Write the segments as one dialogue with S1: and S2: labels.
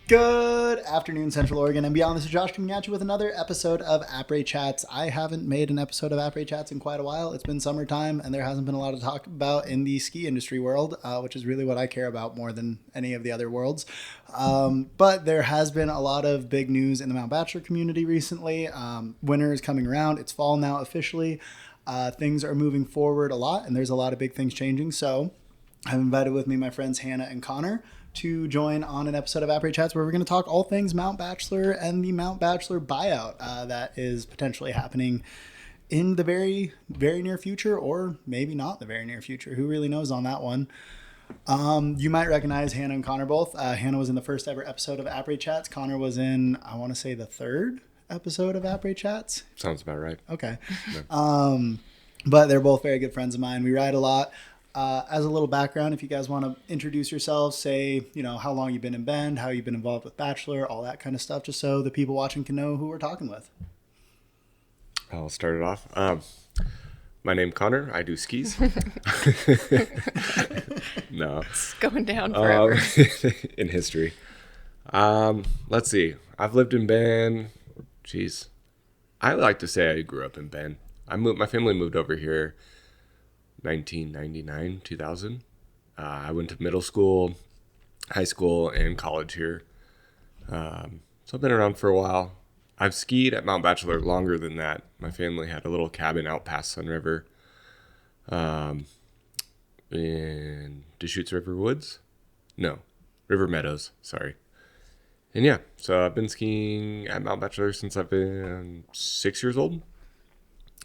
S1: Good afternoon, Central Oregon and beyond. This is Josh coming at you with another episode of Apres Chats. I haven't made an episode of Apres Chats in quite a while. It's been summertime, and there hasn't been a lot to talk about in the ski industry world, which is really what I care about more than any of the other worlds. But there has been a lot of big news in the Mount Bachelor community recently. Winter is coming around. It's fall now officially. Things are moving forward a lot, and there's a lot of big things changing. So I've invited with me my friends Hannah and Connor to join on an episode of Apres Chats where we're going to talk all things Mount Bachelor and the Mount Bachelor buyout that is potentially happening in the very, very near future, or maybe not the very near future. Who really knows on that one? You might recognize Hannah and Connor both. Hannah was in the first ever episode of Apres Chats. Connor was in, I want to say, the third episode of Apres Chats.
S2: Sounds about right.
S1: Okay. Yeah. But they're both very good friends of mine. We ride a lot. As a little background, if you guys want to introduce yourselves, say, how long you've been in Bend, how you've been involved with Bachelor, all that kind of stuff, just so the people watching can know who we're talking with.
S2: I'll start it off. My name's Connor. I do skis. No.
S3: It's going down forever.
S2: In history. Let's see. I've lived in Bend. Jeez. I like to say I grew up in Bend. My family moved over here 1999, 2000. I went to middle school, high school, and college here. So I've been around for a while. I've skied at Mount Bachelor longer than that. My family had a little cabin out past Sun River in Deschutes River Woods. No, River Meadows, sorry. And yeah, so I've been skiing at Mount Bachelor since I've been 6 years old.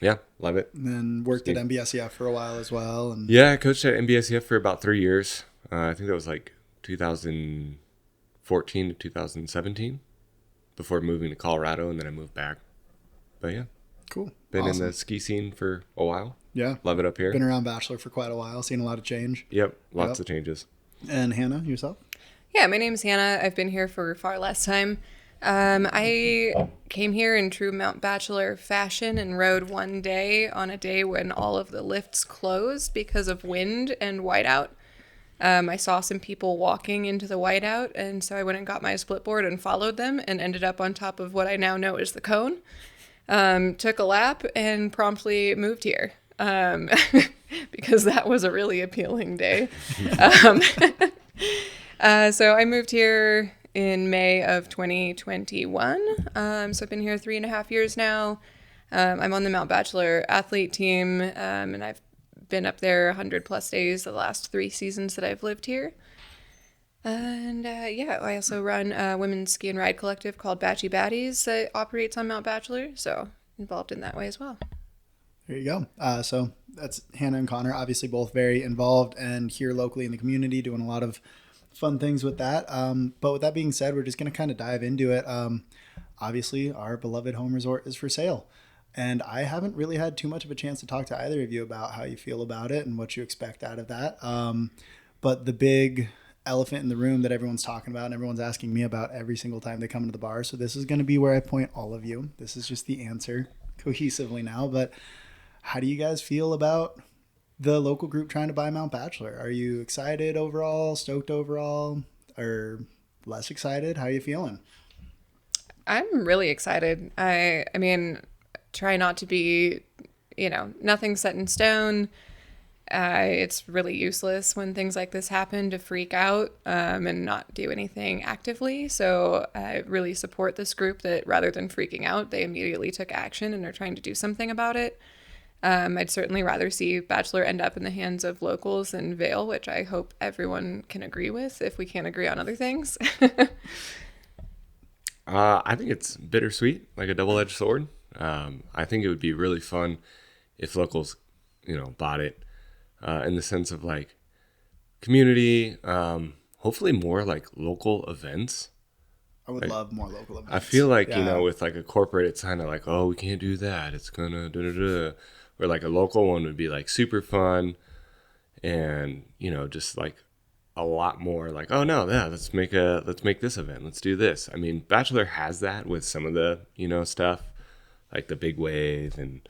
S2: Yeah, love it.
S1: And then worked at MBSEF for a while as well. And
S2: yeah, I coached at MBSEF for about 3 years. I think that was like 2014 to 2017 before moving to Colorado, and then I moved back. But yeah.
S1: Cool.
S2: Been
S1: awesome.
S2: in the ski scene for a while.
S1: Yeah.
S2: Love it up here.
S1: Been around Bachelor for quite a while, seen a lot of change.
S2: Yep, lots of changes.
S1: And Hannah, yourself?
S3: Yeah, my name's Hannah. I've been here for far less time. I came here in true Mount Bachelor fashion and rode one day on a day when all of the lifts closed because of wind and whiteout. I saw some people walking into the whiteout, and so I went and got my split board and followed them and ended up on top of what I now know is the cone. Took a lap and promptly moved here because that was a really appealing day. So I moved here in May of 2021. So I've been here 3.5 years now. I'm on the Mount Bachelor athlete team, and I've been up there 100 plus days the last 3 seasons that I've lived here. And I also run a women's ski and ride collective called Batchy Baddies that operates on Mount Bachelor. So involved in that way as well.
S1: There you go. So that's Hannah and Connor, obviously both very involved and here locally in the community doing a lot of fun things with that. But with that being said, we're just going to kind of dive into it. Obviously, our beloved home resort is for sale. And I haven't really had too much of a chance to talk to either of you about how you feel about it and what you expect out of that. But the big elephant in the room that everyone's talking about and everyone's asking me about every single time they come into the bar. So this is going to be where I point all of you. This is just the answer cohesively now. But how do you guys feel about the local group trying to buy Mount Bachelor? Are you excited overall, stoked overall, or less excited? How are you feeling?
S3: I'm really excited. I mean, try not to be, nothing set in stone. It's really useless when things like this happen to freak out and not do anything actively. So I really support this group that rather than freaking out, they immediately took action and are trying to do something about it. I'd certainly rather see Bachelor end up in the hands of locals than Vail, which I hope everyone can agree with if we can't agree on other things.
S2: I think it's bittersweet, like a double-edged sword. I think it would be really fun if locals, bought it in the sense of like community, hopefully more like local events.
S1: I would love more local events.
S2: I feel like, with like a corporate, it's kind of like, oh, we can't do that. It's gonna da-da-da. Or like a local one would be like super fun and, just like a lot more like, oh no, yeah, let's make this event. Let's do this. I mean, Bachelor has that with some of the, stuff like the big wave and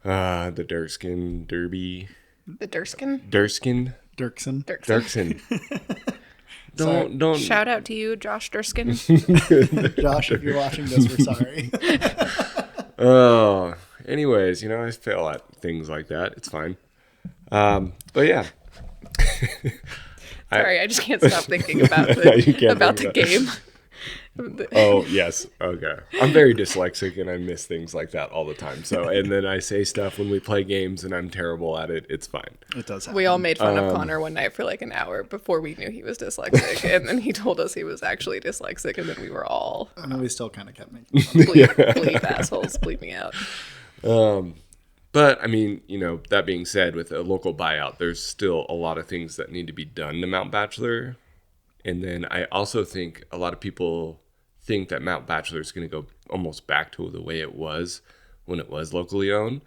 S2: the Durskin Derby.
S3: The Durskin?
S2: Dirkskin.
S1: Dirksen.
S2: Dirksen. don't.
S3: Shout out to you, Josh Durskin.
S1: Josh, if you're watching this, we're sorry.
S2: Oh, anyways, I fail at things like that. It's fine. But yeah.
S3: Sorry, I just can't stop thinking about the game.
S2: Oh, yes. Okay. I'm very dyslexic and I miss things like that all the time. So, and then I say stuff when we play games and I'm terrible at it. It's fine.
S1: It does happen.
S3: We all made fun of Connor one night for like an hour before we knew he was dyslexic. And then he told us he was actually dyslexic. And then we were all...
S1: I know we still kind of kept making fun of
S3: bleep assholes, bleep me out.
S2: But, I mean, that being said, with a local buyout, there's still a lot of things that need to be done to Mount Bachelor. And then I also think a lot of people think that Mount Bachelor is going to go almost back to the way it was when it was locally owned.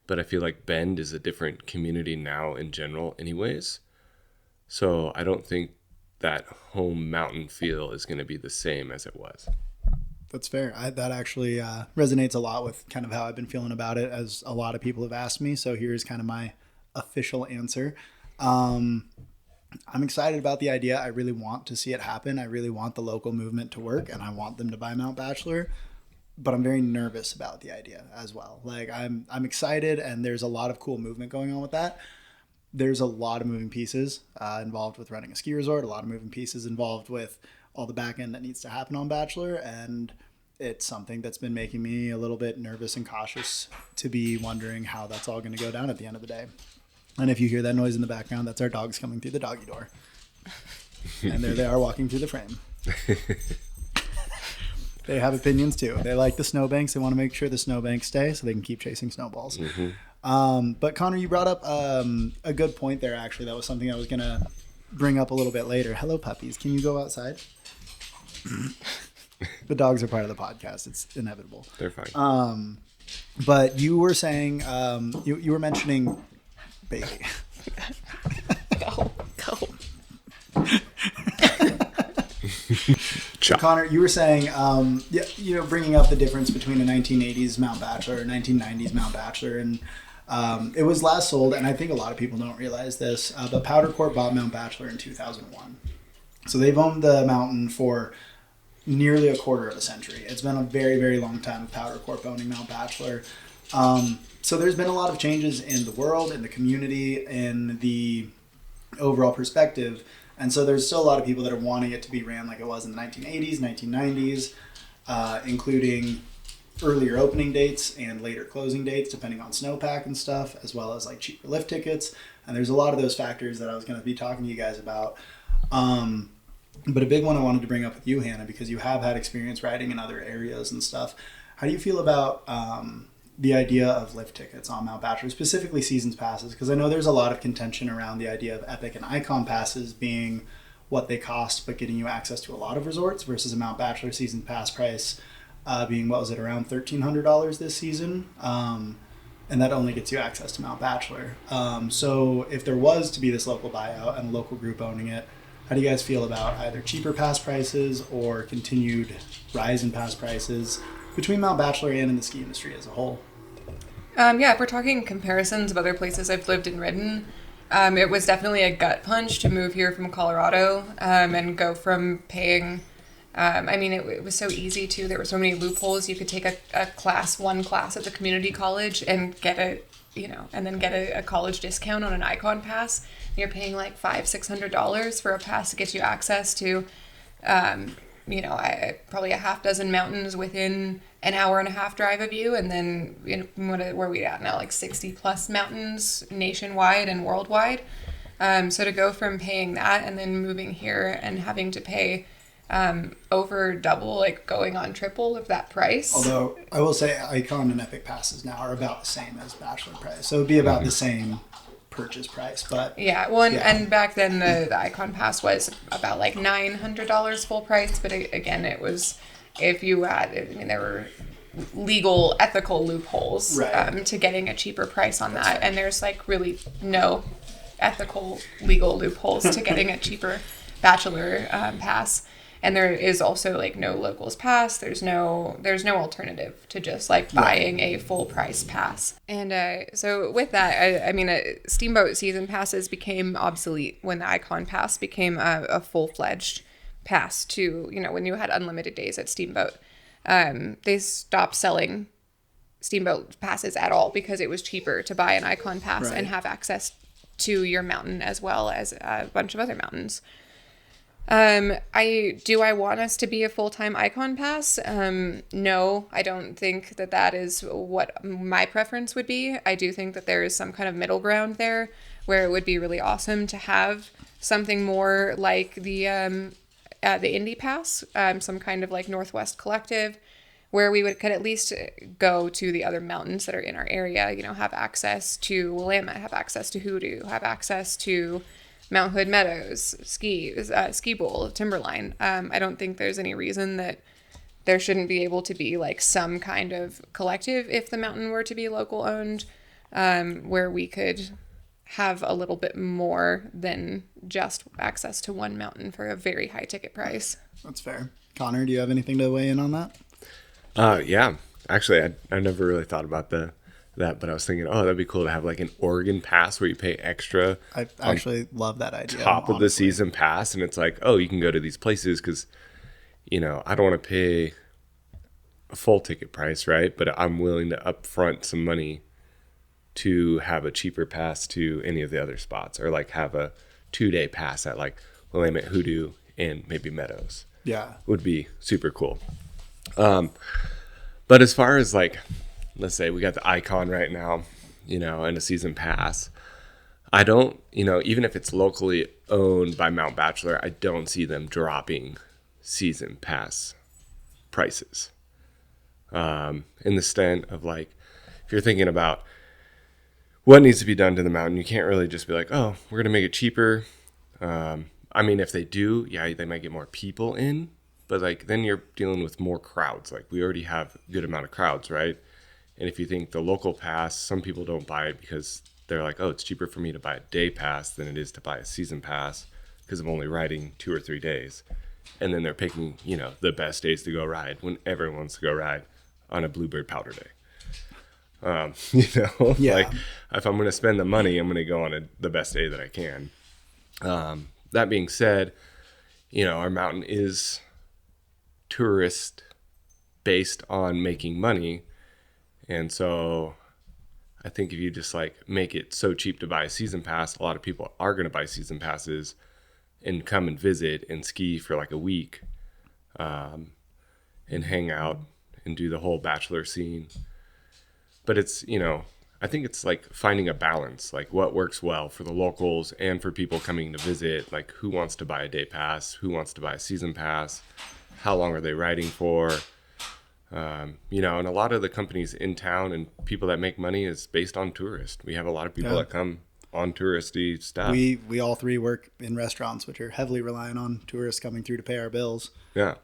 S2: But I feel like Bend is a different community now in general anyways. So I don't think that home mountain feel is going to be the same as it was.
S1: That's fair. That actually resonates a lot with kind of how I've been feeling about it, as a lot of people have asked me. So here's kind of my official answer. I'm excited about the idea. I really want to see it happen. I really want the local movement to work, and I want them to buy Mount Bachelor. But I'm very nervous about the idea as well. Like I'm excited, and there's a lot of cool movement going on with that. There's a lot of moving pieces involved with running a ski resort. A lot of moving pieces involved with all the back end that needs to happen on Bachelor, and it's something that's been making me a little bit nervous and cautious to be wondering how that's all going to go down at the end of the day. And if you hear that noise in the background, that's our dogs coming through the doggy door. And there they are walking through the frame. They have opinions too. They like the snowbanks. They want to make sure the snowbanks stay so they can keep chasing snowballs. Mm-hmm. But Connor, you brought up a good point there, actually. That was something I was going to bring up a little bit later. Hello, puppies. Can you go outside? The dogs are part of the podcast. It's inevitable.
S2: They're fine.
S1: But you were saying, you were mentioning baby.
S3: Go.
S1: So Connor, you were saying, bringing up the difference between a 1980s Mount Bachelor and 1990s Mount Bachelor, and it was last sold, and I think a lot of people don't realize this, but Powdr Corp bought Mount Bachelor in 2001. So they've owned the mountain for nearly a quarter of a century. It's been a very, very long time with Powdr Corp owning Mount Bachelor. So there's been a lot of changes in the world, in the community, in the overall perspective. And so there's still a lot of people that are wanting it to be ran like it was in the 1980s, 1990s, including earlier opening dates and later closing dates, depending on snowpack and stuff, as well as like cheaper lift tickets. And there's a lot of those factors that I was going to be talking to you guys about. But a big one I wanted to bring up with you, Hannah, because you have had experience riding in other areas and stuff. How do you feel about the idea of lift tickets on Mount Bachelor, specifically seasons passes? Because I know there's a lot of contention around the idea of Epic and Icon passes being what they cost, but getting you access to a lot of resorts versus a Mount Bachelor season pass price being, what was it, around $1,300 this season? And that only gets you access to Mount Bachelor. So if there was to be this local buyout and a local group owning it, how do you guys feel about either cheaper pass prices or continued rise in pass prices between Mount Bachelor and in the ski industry as a whole?
S3: If we're talking comparisons of other places I've lived and ridden, it was definitely a gut punch to move here from Colorado and go from paying... it was so easy too. There were so many loopholes. You could take one class at the community college and get a college discount on an Icon pass. You're paying like $500-$600 for a pass to get you access to, probably a half dozen mountains within an hour and a half drive of you. And then, where are we at now? Like 60 plus mountains nationwide and worldwide. So to go from paying that and then moving here and having to pay over double, like going on triple of that price.
S1: Although I will say Icon and Epic passes now are about the same as Bachelor price. So it'd be about the same purchase price, but
S3: and back then the Icon pass was about like $900 full price, but again it was, if you had, there were legal ethical loopholes to getting a cheaper price on that, and there's like really no ethical legal loopholes to getting a cheaper Bachelor pass. And there is also like no locals pass. There's no alternative to just like buying a full price pass. And so with that, I mean, Steamboat season passes became obsolete when the Icon Pass became a full-fledged pass to, you know, when you had unlimited days at Steamboat. They stopped selling Steamboat passes at all because it was cheaper to buy an Icon Pass and have access to your mountain as well as a bunch of other mountains. I want us to be a full-time Icon Pass? No, I don't think that is what my preference would be. I do think that there is some kind of middle ground there where it would be really awesome to have something more like the Indie Pass, some kind of like Northwest Collective, where we could at least go to the other mountains that are in our area, you know, have access to Willamette, have access to Hoodoo, have access to Mount Hood Meadows, Ski Bowl, Timberline. I don't think there's any reason that there shouldn't be able to be like some kind of collective if the mountain were to be local owned, where we could have a little bit more than just access to one mountain for a very high ticket price.
S1: That's fair. Connor, do you have anything to weigh in on that?
S2: Yeah. Actually, I never really thought about that, but I was thinking, that'd be cool to have like an Oregon pass where you pay extra. I
S1: actually love that idea.
S2: Top of the season pass, and it's like, you can go to these places because, you know, I don't want to pay a full ticket price, right? But I'm willing to upfront some money to have a cheaper pass to any of the other spots, or like have a 2-day pass at like Willamette, Hoodoo, and maybe Meadows.
S1: Yeah,
S2: would be super cool. But as far as like, let's say we got the Icon right now, you know, and a season pass, I don't, you know, even if it's locally owned by Mount Bachelor, I don't see them dropping season pass prices. In the extent of like, if you're thinking about what needs to be done to the mountain, you can't really just be like, we're going to make it cheaper. I mean, if they do, they might get more people in, but like then you're dealing with more crowds. Like we already have a good amount of crowds, right? And if you think the local pass, some people don't buy it because they're like, it's cheaper for me to buy a day pass than it is to buy a season pass because I'm only riding 2 or 3 days. And then they're picking, you know, the best days to go ride when everyone wants to go ride on a Bluebird Powdr day. You know, like if I'm going to spend the money, I'm going to go on the best day that I can. That being said, you know, our mountain is tourist based on making money. And so I think if you just like make it so cheap to buy a season pass, a lot of people are going to buy season passes and come and visit and ski for like a week, and hang out and do the whole Bachelor scene. But it's, you know, I think it's like finding a balance, like what works well for the locals and for people coming to visit, like who wants to buy a day pass, who wants to buy a season pass, how long are they riding for? You know, and a lot of the companies in town and people that make money is based on tourists. We have a lot of people that come on touristy stuff.
S1: We all three work in restaurants, which are heavily reliant on tourists coming through to pay our bills.
S2: Yeah.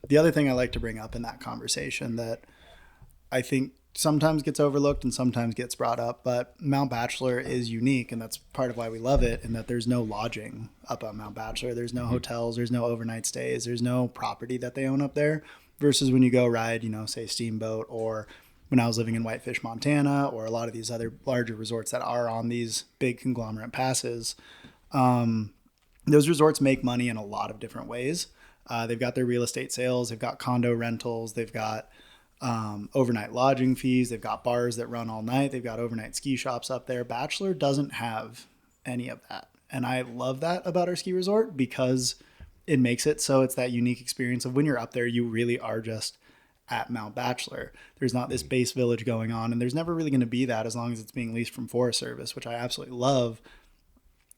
S1: The other thing I like to bring up in that conversation that I think sometimes gets overlooked and sometimes gets brought up, but Mount Bachelor is unique, and that's part of why we love it, in that there's no lodging up on Mount Bachelor. There's no hotels, there's no overnight stays, there's no property that they own up there, versus when you go ride, you know, say Steamboat, or when I was living in Whitefish, Montana, or a lot of these other larger resorts that are on these big conglomerate passes. Those resorts make money in a lot of different ways. They've got their real estate sales, they've got condo rentals, they've got overnight lodging fees, they've got bars that run all night, they've got overnight ski shops up there. Bachelor doesn't have any of that, and I love that about our ski resort because it makes it so it's that unique experience of when you're up there, you really are just at Mount Bachelor. There's not this base village going on, and there's never really going to be that as long as it's being leased from Forest Service, which I absolutely love.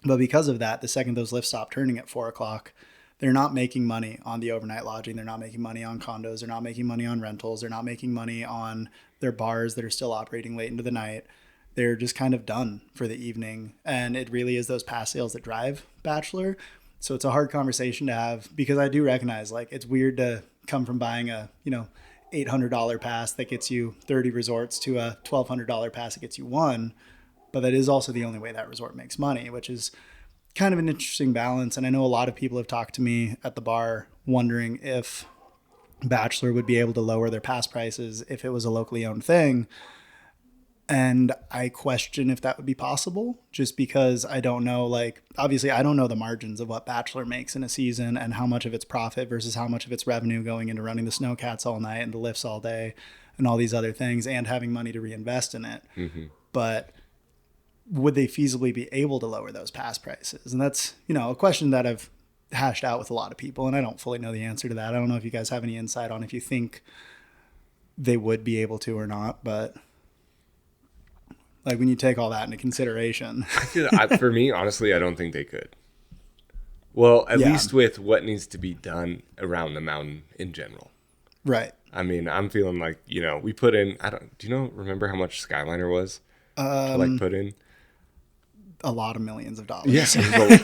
S1: But because of that, the second those lifts stop turning at 4:00, they're not making money on the overnight lodging. They're not making money on condos. They're not making money on rentals. They're not making money on their bars that are still operating late into the night. They're just kind of done for the evening. And it really is those pass sales that drive Bachelor. So it's a hard conversation to have, because I do recognize, like, it's weird to come from buying a, you know, $800 pass that gets you 30 resorts to a $1,200 pass that gets you one. But that is also the only way that resort makes money, which is kind of an interesting balance. And I know a lot of people have talked to me at the bar wondering if Bachelor would be able to lower their pass prices if it was a locally owned thing. And I question if that would be possible, just because I don't know, like, obviously I don't know the margins of what Bachelor makes in a season and how much of its profit versus how much of its revenue going into running the snowcats all night and the lifts all day and all these other things and having money to reinvest in it. Mm-hmm. But would they feasibly be able to lower those pass prices? And that's, a question that I've hashed out with a lot of people, and I don't fully know the answer to that. I don't know if you guys have any insight on if you think they would be able to or not, but like when you take all that into consideration.
S2: For me, honestly, I don't think they could. Well, at least with what needs to be done around the mountain in general.
S1: Right.
S2: I mean, I'm feeling like, we put in, remember how much Skyliner was to put in?
S1: A lot of millions of dollars.
S2: Yes.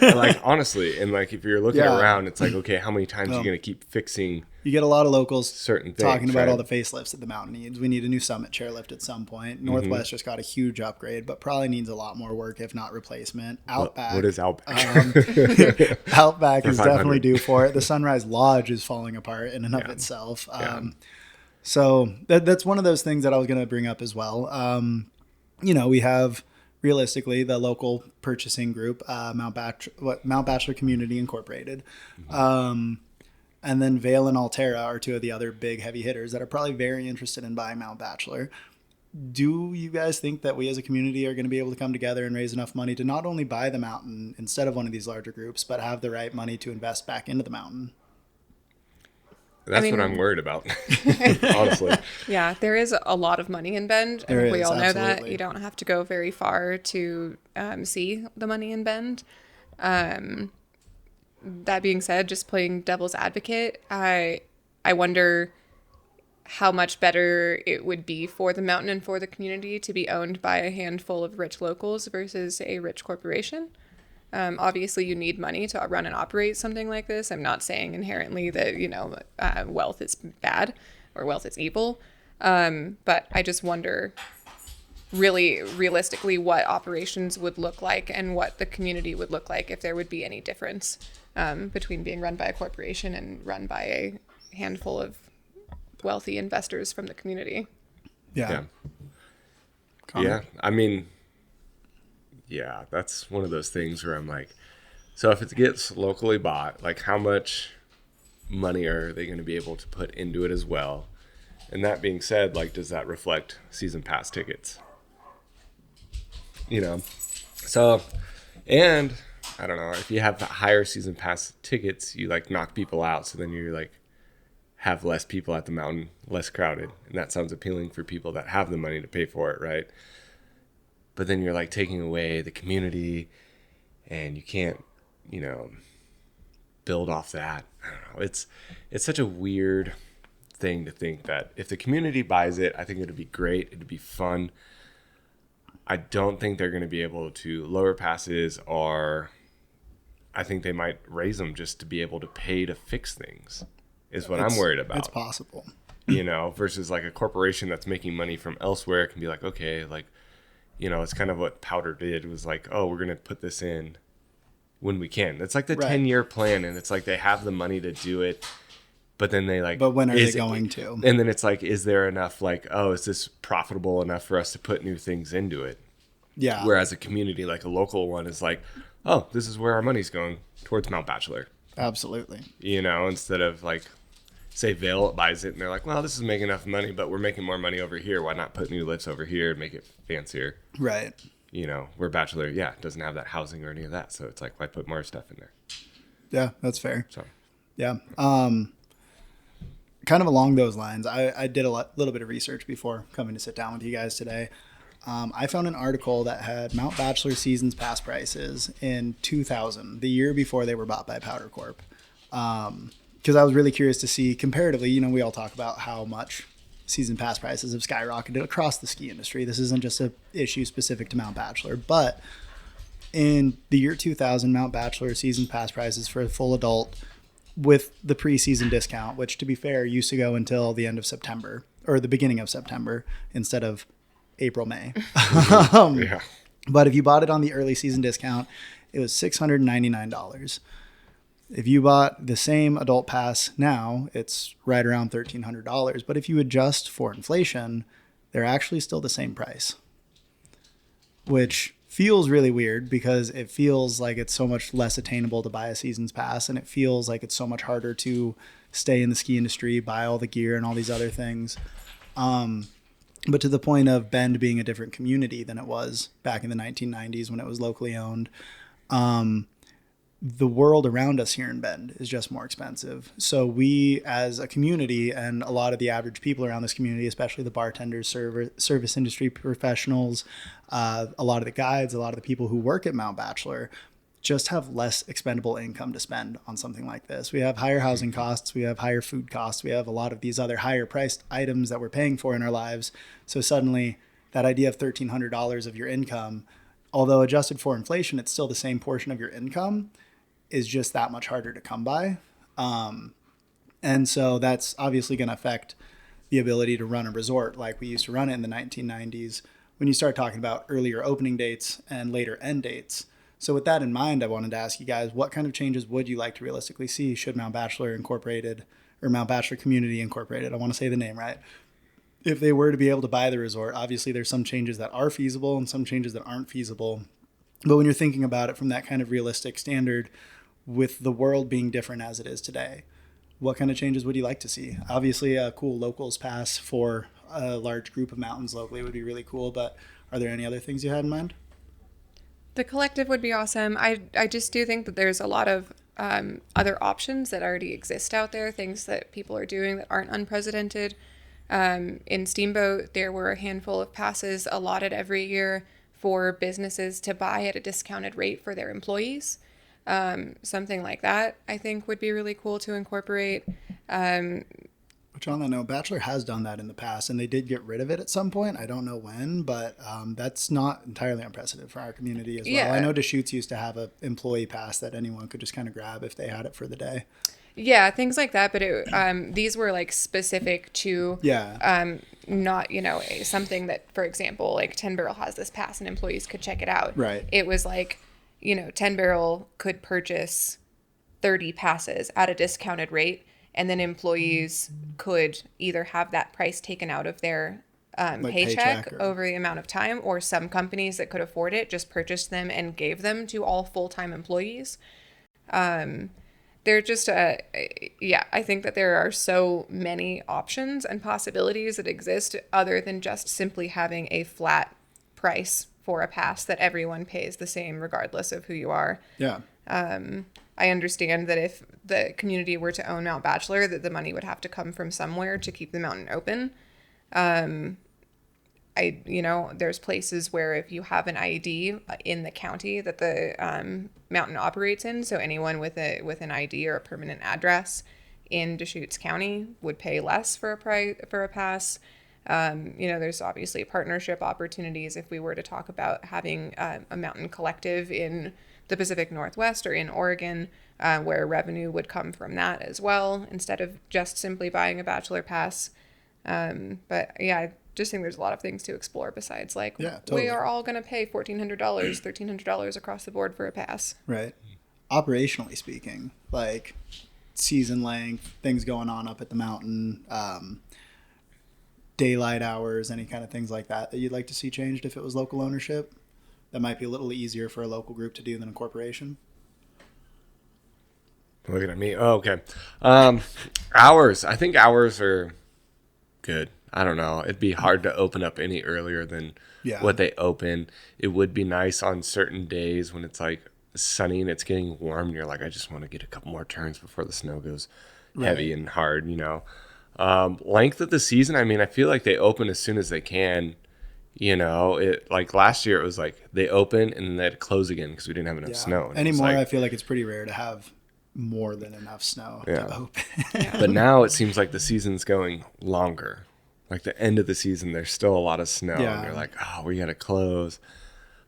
S2: Like, honestly, and like if you're looking around, it's like, okay, how many times are you going to keep fixing?
S1: You get a lot of locals
S2: certain things,
S1: talking about all the facelifts that the mountain needs. We need a new summit chairlift at some point. Northwest just got a huge upgrade, but probably needs a lot more work, if not replacement. Outback.
S2: What is Outback?
S1: Outback is definitely due for it. The Sunrise Lodge is falling apart in and of itself. So that's one of those things that I was going to bring up as well. We have realistically the local purchasing group, Mount Bachelor Community Incorporated. And then Vail and Altera are two of the other big heavy hitters that are probably very interested in buying Mount Bachelor. Do you guys think that we as a community are going to be able to come together and raise enough money to not only buy the mountain instead of one of these larger groups, but have the right money to invest back into the mountain?
S2: That's what I'm worried about, honestly.
S3: Yeah, there is a lot of money in Bend. I think we all know that.
S1: Absolutely.
S3: You don't have to go very far to see the money in Bend. That being said, just playing devil's advocate, I wonder how much better it would be for the mountain and for the community to be owned by a handful of rich locals versus a rich corporation. Obviously, you need money to run and operate something like this. I'm not saying inherently that, wealth is bad or wealth is evil. But I just wonder really realistically what operations would look like and what the community would look like if there would be any difference between being run by a corporation and run by a handful of wealthy investors from the community.
S1: Yeah.
S2: Yeah. I mean, yeah, that's one of those things where I'm like, so if it gets locally bought, like how much money are they going to be able to put into it as well? And that being said, like, does that reflect season pass tickets? So, and I don't know, if you have higher season pass tickets, you like knock people out. So then you're like, have less people at the mountain, less crowded. And that sounds appealing for people that have the money to pay for it, right? But then you're like taking away the community and you can't, build off that. I don't know. It's such a weird thing to think that if the community buys it, I think it'd be great. It'd be fun. I don't think they're going to be able to lower passes, or I think they might raise them just to be able to pay to fix things is what I'm worried about.
S1: It's possible.
S2: Versus like a corporation that's making money from elsewhere can be like, okay, like, it's kind of what Powdr did. It was like, oh, we're going to put this in when we can. It's like the 10-year plan, and it's like they have the money to do it, but then they like...
S1: But when are they going to?
S2: And then it's like, is there enough, like, oh, is this profitable enough for us to put new things into it?
S1: Yeah.
S2: Whereas a community, like a local one, is like, oh, this is where our money's going, towards Mount Bachelor.
S1: Absolutely.
S2: Instead of like... say Vail buys it and they're like, well, this is making enough money, but we're making more money over here. Why not put new lifts over here and make it fancier?
S1: Right.
S2: Where Bachelor, doesn't have that housing or any of that. So it's like, why put more stuff in there?
S1: Yeah, that's fair.
S2: So,
S1: yeah. Kind of along those lines, I did a little bit of research before coming to sit down with you guys today. I found an article that had Mount Bachelor seasons pass prices in 2000, the year before they were bought by Powdr Corp. Because I was really curious to see comparatively, we all talk about how much season pass prices have skyrocketed across the ski industry. This isn't just an issue specific to Mount Bachelor, but in the year 2000, Mount Bachelor season pass prices for a full adult with the preseason discount, which to be fair, used to go until the end of September or the beginning of September instead of April, May. But if you bought it on the early season discount, it was $699. If you bought the same adult pass now, it's right around $1,300. But if you adjust for inflation, they're actually still the same price, which feels really weird because it feels like it's so much less attainable to buy a season's pass, and it feels like it's so much harder to stay in the ski industry, buy all the gear and all these other things. But to the point of Bend being a different community than it was back in the 1990s when it was locally owned, the world around us here in Bend is just more expensive. So we, as a community, and a lot of the average people around this community, especially the bartenders, service industry professionals, a lot of the guides, a lot of the people who work at Mount Bachelor, just have less expendable income to spend on something like this. We have higher housing costs, we have higher food costs, we have a lot of these other higher priced items that we're paying for in our lives. So suddenly that idea of $1,300 of your income, although adjusted for inflation, it's still the same portion of your income, is just that much harder to come by. And so that's obviously going to affect the ability to run a resort like we used to run it in the 1990s when you start talking about earlier opening dates and later end dates. So with that in mind, I wanted to ask you guys, what kind of changes would you like to realistically see should Mount Bachelor Incorporated, or Mount Bachelor Community Incorporated, I want to say the name right, if they were to be able to buy the resort? Obviously there's some changes that are feasible and some changes that aren't feasible. But when you're thinking about it from that kind of realistic standard, with the world being different as it is today, what kind of changes would you like to see? Obviously, a cool locals pass for a large group of mountains locally would be really cool, but are there any other things you had in mind?
S3: The collective would be awesome. I just do think that there's a lot of other options that already exist out there, things that people are doing that aren't unprecedented. In Steamboat, there were a handful of passes allotted every year for businesses to buy at a discounted rate for their employees. Something like that, I think, would be really cool to incorporate.
S1: Which, on that note, Bachelor has done that in the past, and they did get rid of it at some point. I don't know when, but that's not entirely unprecedented for our community as well.
S3: Yeah.
S1: I know Deschutes used to have an employee pass that anyone could just kind of grab if they had it for the day.
S3: Yeah, things like that. But these were like specific to not, something that, for example, like 10 Barrel has this pass and employees could check it out.
S1: Right.
S3: It was like, 10 Barrel could purchase 30 passes at a discounted rate, and then employees could either have that price taken out of their paycheck over the amount of time, or some companies that could afford it just purchased them and gave them to all full-time employees. They're just, I think that there are so many options and possibilities that exist other than just simply having a flat price for a pass that everyone pays the same regardless of who you are.
S1: Yeah.
S3: I understand that if the community were to own Mount Bachelor, that the money would have to come from somewhere to keep the mountain open. There's places where if you have an ID in the county that the mountain operates in, so anyone with an ID or a permanent address in Deschutes County would pay less for a pass. There's obviously partnership opportunities if we were to talk about having a mountain collective in the Pacific Northwest or in Oregon, where revenue would come from that as well, instead of just simply buying a Bachelor pass. But yeah, I just think there's a lot of things to explore besides totally. We are all going to pay $1,400, $1,300 across the board for a pass. Right.
S1: Operationally speaking, like season length, things going on up at the mountain, daylight hours, any kind of things like that you'd like to see changed if it was local ownership? That might be a little easier for a local group to do than a corporation.
S2: Looking at me. Oh, okay. Hours. I think hours are good. I don't know. It'd be hard to open up any earlier than what they open. It would be nice on certain days when it's like sunny and it's getting warm and you're like, I just want to get a couple more turns before the snow goes heavy and hard, Length of the season, I mean, I feel like they open as soon as they can. It like last year it was like they open and then they had to close again because we didn't have enough snow.
S1: Anymore, I feel like it's pretty rare to have more than enough snow to open.
S2: But now it seems like the season's going longer. Like the end of the season, there's still a lot of snow. And you're like, oh, we got to close.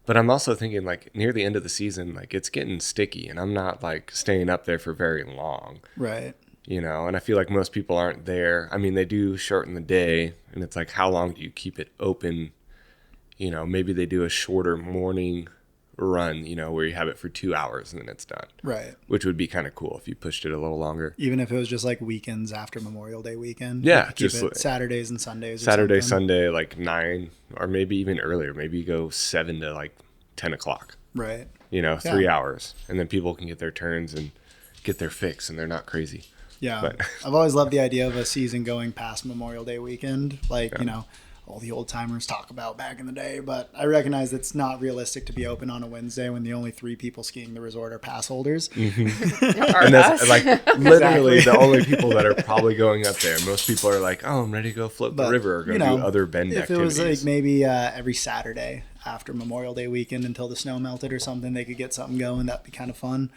S2: But I'm also thinking like near the end of the season, like it's getting sticky and I'm not like staying up there for very long.
S1: Right.
S2: And I feel like most people aren't there. I mean, they do shorten the day and it's like, how long do you keep it open? Maybe they do a shorter morning run, you know, where you have it for 2 hours and then it's done.
S1: Right.
S2: Which would be kind of cool if you pushed it a little longer.
S1: Even if it was just like weekends after Memorial Day weekend.
S2: Yeah,
S1: keep
S2: just
S1: it Saturdays and Sundays.
S2: Saturday, Sunday, like 9, or maybe even earlier. Maybe you go 7 to like 10 o'clock.
S1: Right.
S2: You know, 3 hours, and then people can get their turns and get their fix, and they're not crazy.
S1: Yeah.
S2: But
S1: I've always loved the idea of a season going past Memorial Day weekend. Like, you know, all the old timers talk about back in the day, but I recognize it's not realistic to be open on a Wednesday when the only 3 people skiing the resort are pass holders.
S2: And that's like literally the only people that are probably going up there. Most people are like, oh, I'm ready to go float the river or go do other bend
S1: if
S2: activities.
S1: If it was like maybe every Saturday after Memorial Day weekend until the snow melted or something, they could get something going. That'd be kind of fun.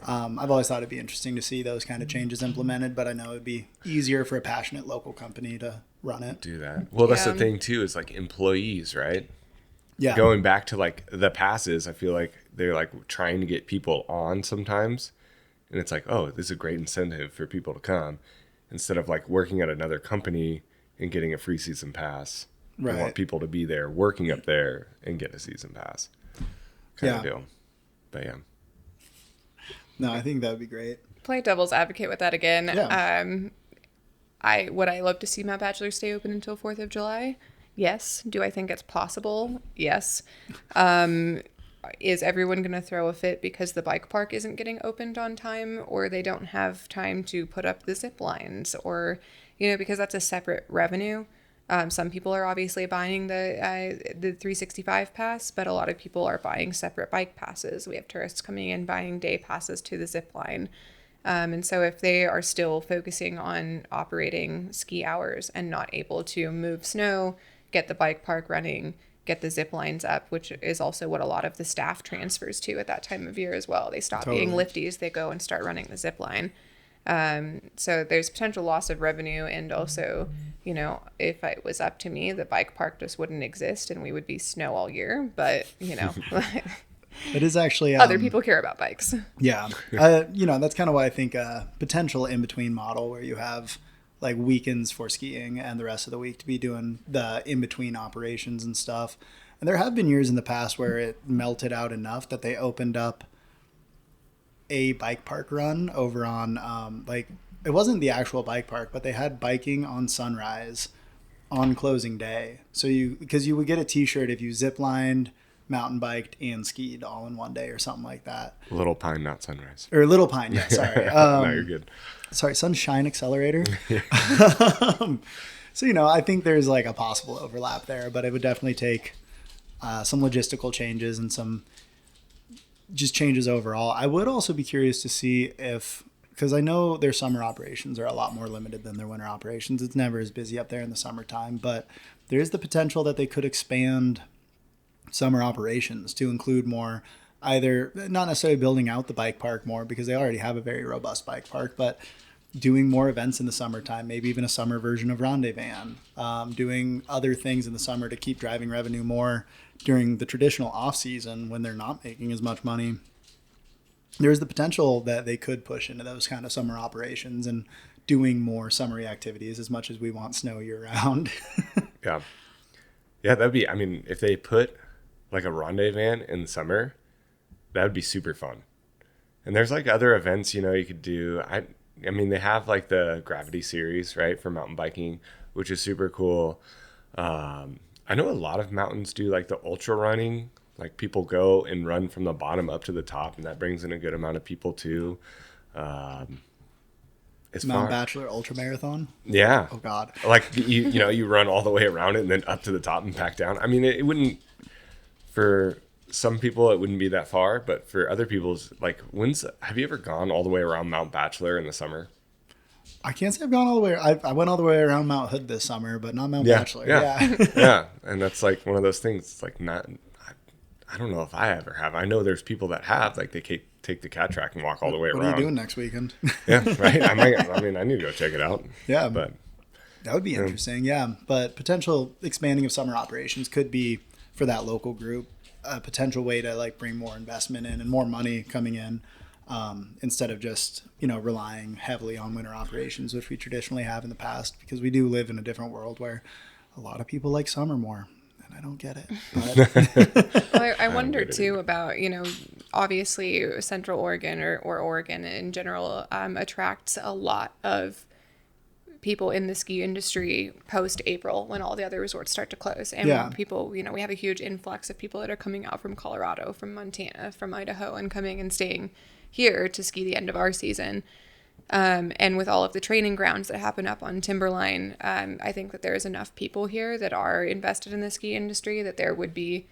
S1: I've always thought it'd be interesting to see those kind of changes implemented, but I know it'd be easier for a passionate local company to run it.
S2: Do that. Well, that's the thing too, is like employees, right?
S1: Yeah.
S2: Going back to like the passes, I feel like they're like trying to get people on sometimes. And it's like, oh, this is a great incentive for people to come instead of like working at another company and getting a free season pass.
S1: Right.
S2: I want people to be there working up there and get a season pass kind of deal. But yeah.
S1: No, I think that would be great.
S3: Play devil's advocate with that again.
S1: Yeah.
S3: Would I love to see Mount Bachelor stay open until 4th of July? Yes. Do I think it's possible? Yes. Is everyone going to throw a fit because the bike park isn't getting opened on time, or they don't have time to put up the zip lines, or, you know, because that's a separate revenue. Some people are obviously buying the 365 pass, but a lot of people are buying separate bike passes. We have tourists coming in buying day passes to the zip line. And so if they are still focusing on operating ski hours and not able to move snow, get the bike park running, get the zip lines up, which is also what a lot of the staff transfers to at that time of year as well. They stop being lifties, they go and start running the zip line. So there's potential loss of revenue, and also, you know, if it was up to me, the bike park just wouldn't exist and we would be snow all year. But, you know,
S1: it is actually
S3: other people care about bikes.
S1: Yeah. You know, that's kind of why I think a potential in-between model where you have like weekends for skiing and the rest of the week to be doing the in-between operations and stuff. And there have been years in the past where it melted out enough that they opened up a bike park run over on like, it wasn't the actual bike park, but they had biking on Sunrise on closing day. So because you would get a t-shirt if you zip lined, mountain biked, and skied all in one day or something like that.
S2: Little Pine, not Sunrise.
S1: Or Little Pine, yeah, sorry.
S2: No, you're good.
S1: Sorry, Sunshine Accelerator. So, you know, I think there's like a possible overlap there, but it would definitely take some logistical changes and some just changes overall. I would also be curious to see if, because I know their summer operations are a lot more limited than their winter operations. It's never as busy up there in the summertime, but there's the potential that they could expand summer operations to include more, either not necessarily building out the bike park more because they already have a very robust bike park, but doing more events in the summertime, maybe even a summer version of Ronde Van, doing other things in the summer to keep driving revenue more during the traditional off season when they're not making as much money. There's the potential that they could push into those kind of summer operations and doing more summery activities as much as we want snow year round.
S2: Yeah. Yeah, that'd be, I mean, if they put like a Ronde Van in the summer, that would be super fun. And there's like other events, you know, you could do. I mean, they have like the Gravity Series, right, for mountain biking, which is super cool. I know a lot of mountains do like the ultra running. Like people go and run from the bottom up to the top, and that brings in a good amount of people too. It's
S1: Mount Bachelor Ultra Marathon.
S2: Yeah.
S1: Oh God.
S2: Like you know, you run all the way around it and then up to the top and back down. I mean, it wouldn't, for some people it wouldn't be that far, but for other people's, like, have you ever gone all the way around Mount Bachelor in the summer?
S1: I can't say I've gone all the way. I went all the way around Mount Hood this summer, but not Mount Bachelor.
S2: Yeah. Yeah. And that's like one of those things. It's like I don't know if I ever have. I know there's people that have, like, they take the cat track and walk all the way around.
S1: What are you doing next weekend?
S2: Yeah, right. I mean, I need to go check it out.
S1: Yeah,
S2: but
S1: that would be interesting. Yeah, but potential expanding of summer operations could be, for that local group, a potential way to like bring more investment in and more money coming in, instead of just, you know, relying heavily on winter operations, which we traditionally have in the past, because we do live in a different world where a lot of people like summer more. and I don't get it. But
S3: Well, I wonder too about, obviously Central Oregon or Oregon in general attracts a lot of people in the ski industry post April when all the other resorts start to close. And
S1: Yeah.
S3: people, we have a huge influx of people that are coming out from Colorado, from Montana, from Idaho, and coming and staying here to ski the end of our season. And with all of the training grounds that happen up on Timberline, I think that there's enough people here that are invested in the ski industry that there would be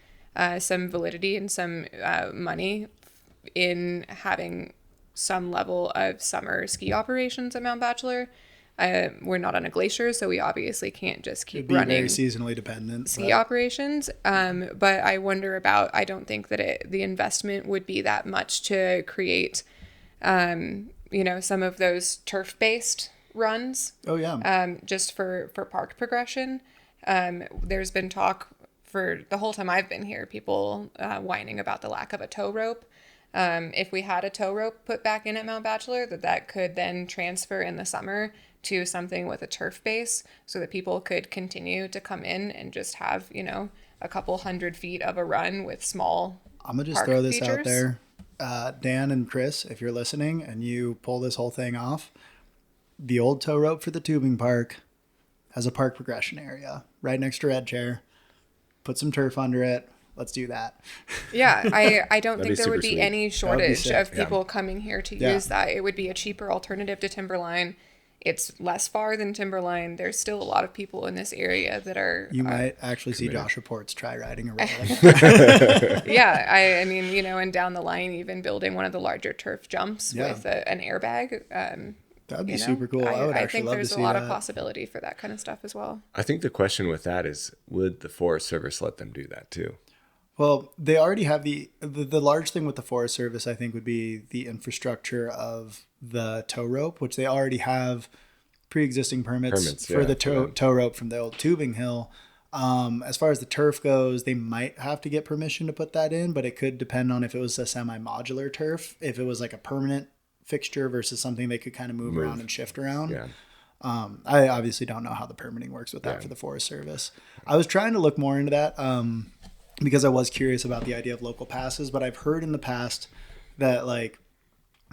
S3: some validity and some money in having some level of summer ski operations at Mount Bachelor. We're not on a glacier, so we obviously can't just keep
S1: it'd be
S3: running
S1: very seasonally dependent.
S3: ski operations. But I wonder about, I don't think that the investment would be that much to create, some of those turf-based runs.
S1: Oh, yeah.
S3: Just for park progression. There's been talk for the whole time I've been here, people whining about the lack of a tow rope. If we had a tow rope put back in at Mount Bachelor, that could then transfer in the summer to something with a turf base so that people could continue to come in and just have, a couple 100 feet of a run with small
S1: I'm going to just
S3: park
S1: throw this
S3: features.
S1: out there. Dan and Chris, if you're listening and you pull this whole thing off, the old tow rope for the tubing park has a park progression area right next to Red Chair. Put some turf under it. Let's do that.
S3: Yeah, I don't think
S2: be
S3: there would
S2: super
S3: be
S2: sweet.
S3: any shortage
S1: sick,
S3: of people coming here to use that. It would be a cheaper alternative to Timberline. It's less far than Timberline. There's still a lot of people in this area that are...
S1: You might actually see Josh Reports try riding a railing.
S3: Yeah, I mean, and down the line, even building one of the larger turf jumps
S1: Yeah.
S3: with an airbag.
S1: That would be super cool. I would
S3: I
S1: actually
S3: think
S1: love to
S3: there's
S1: see
S3: a lot
S1: that.
S3: of possibility for that kind of stuff as well.
S2: I think the question with that is, would the Forest Service let them do that too?
S1: Well, they already have the large thing with the Forest Service, I think, would be the infrastructure of the tow rope, which they already have pre-existing permits for the tow rope from the old tubing hill. As far as the turf goes, they might have to get permission to put that in, but it could depend on if it was a semi-modular turf, if it was like a permanent fixture versus something they could kind of move around and shift around.
S2: Yeah.
S1: I obviously don't know how the permitting works with that for the Forest Service. I was trying to look more into that because I was curious about the idea of local passes, but I've heard in the past that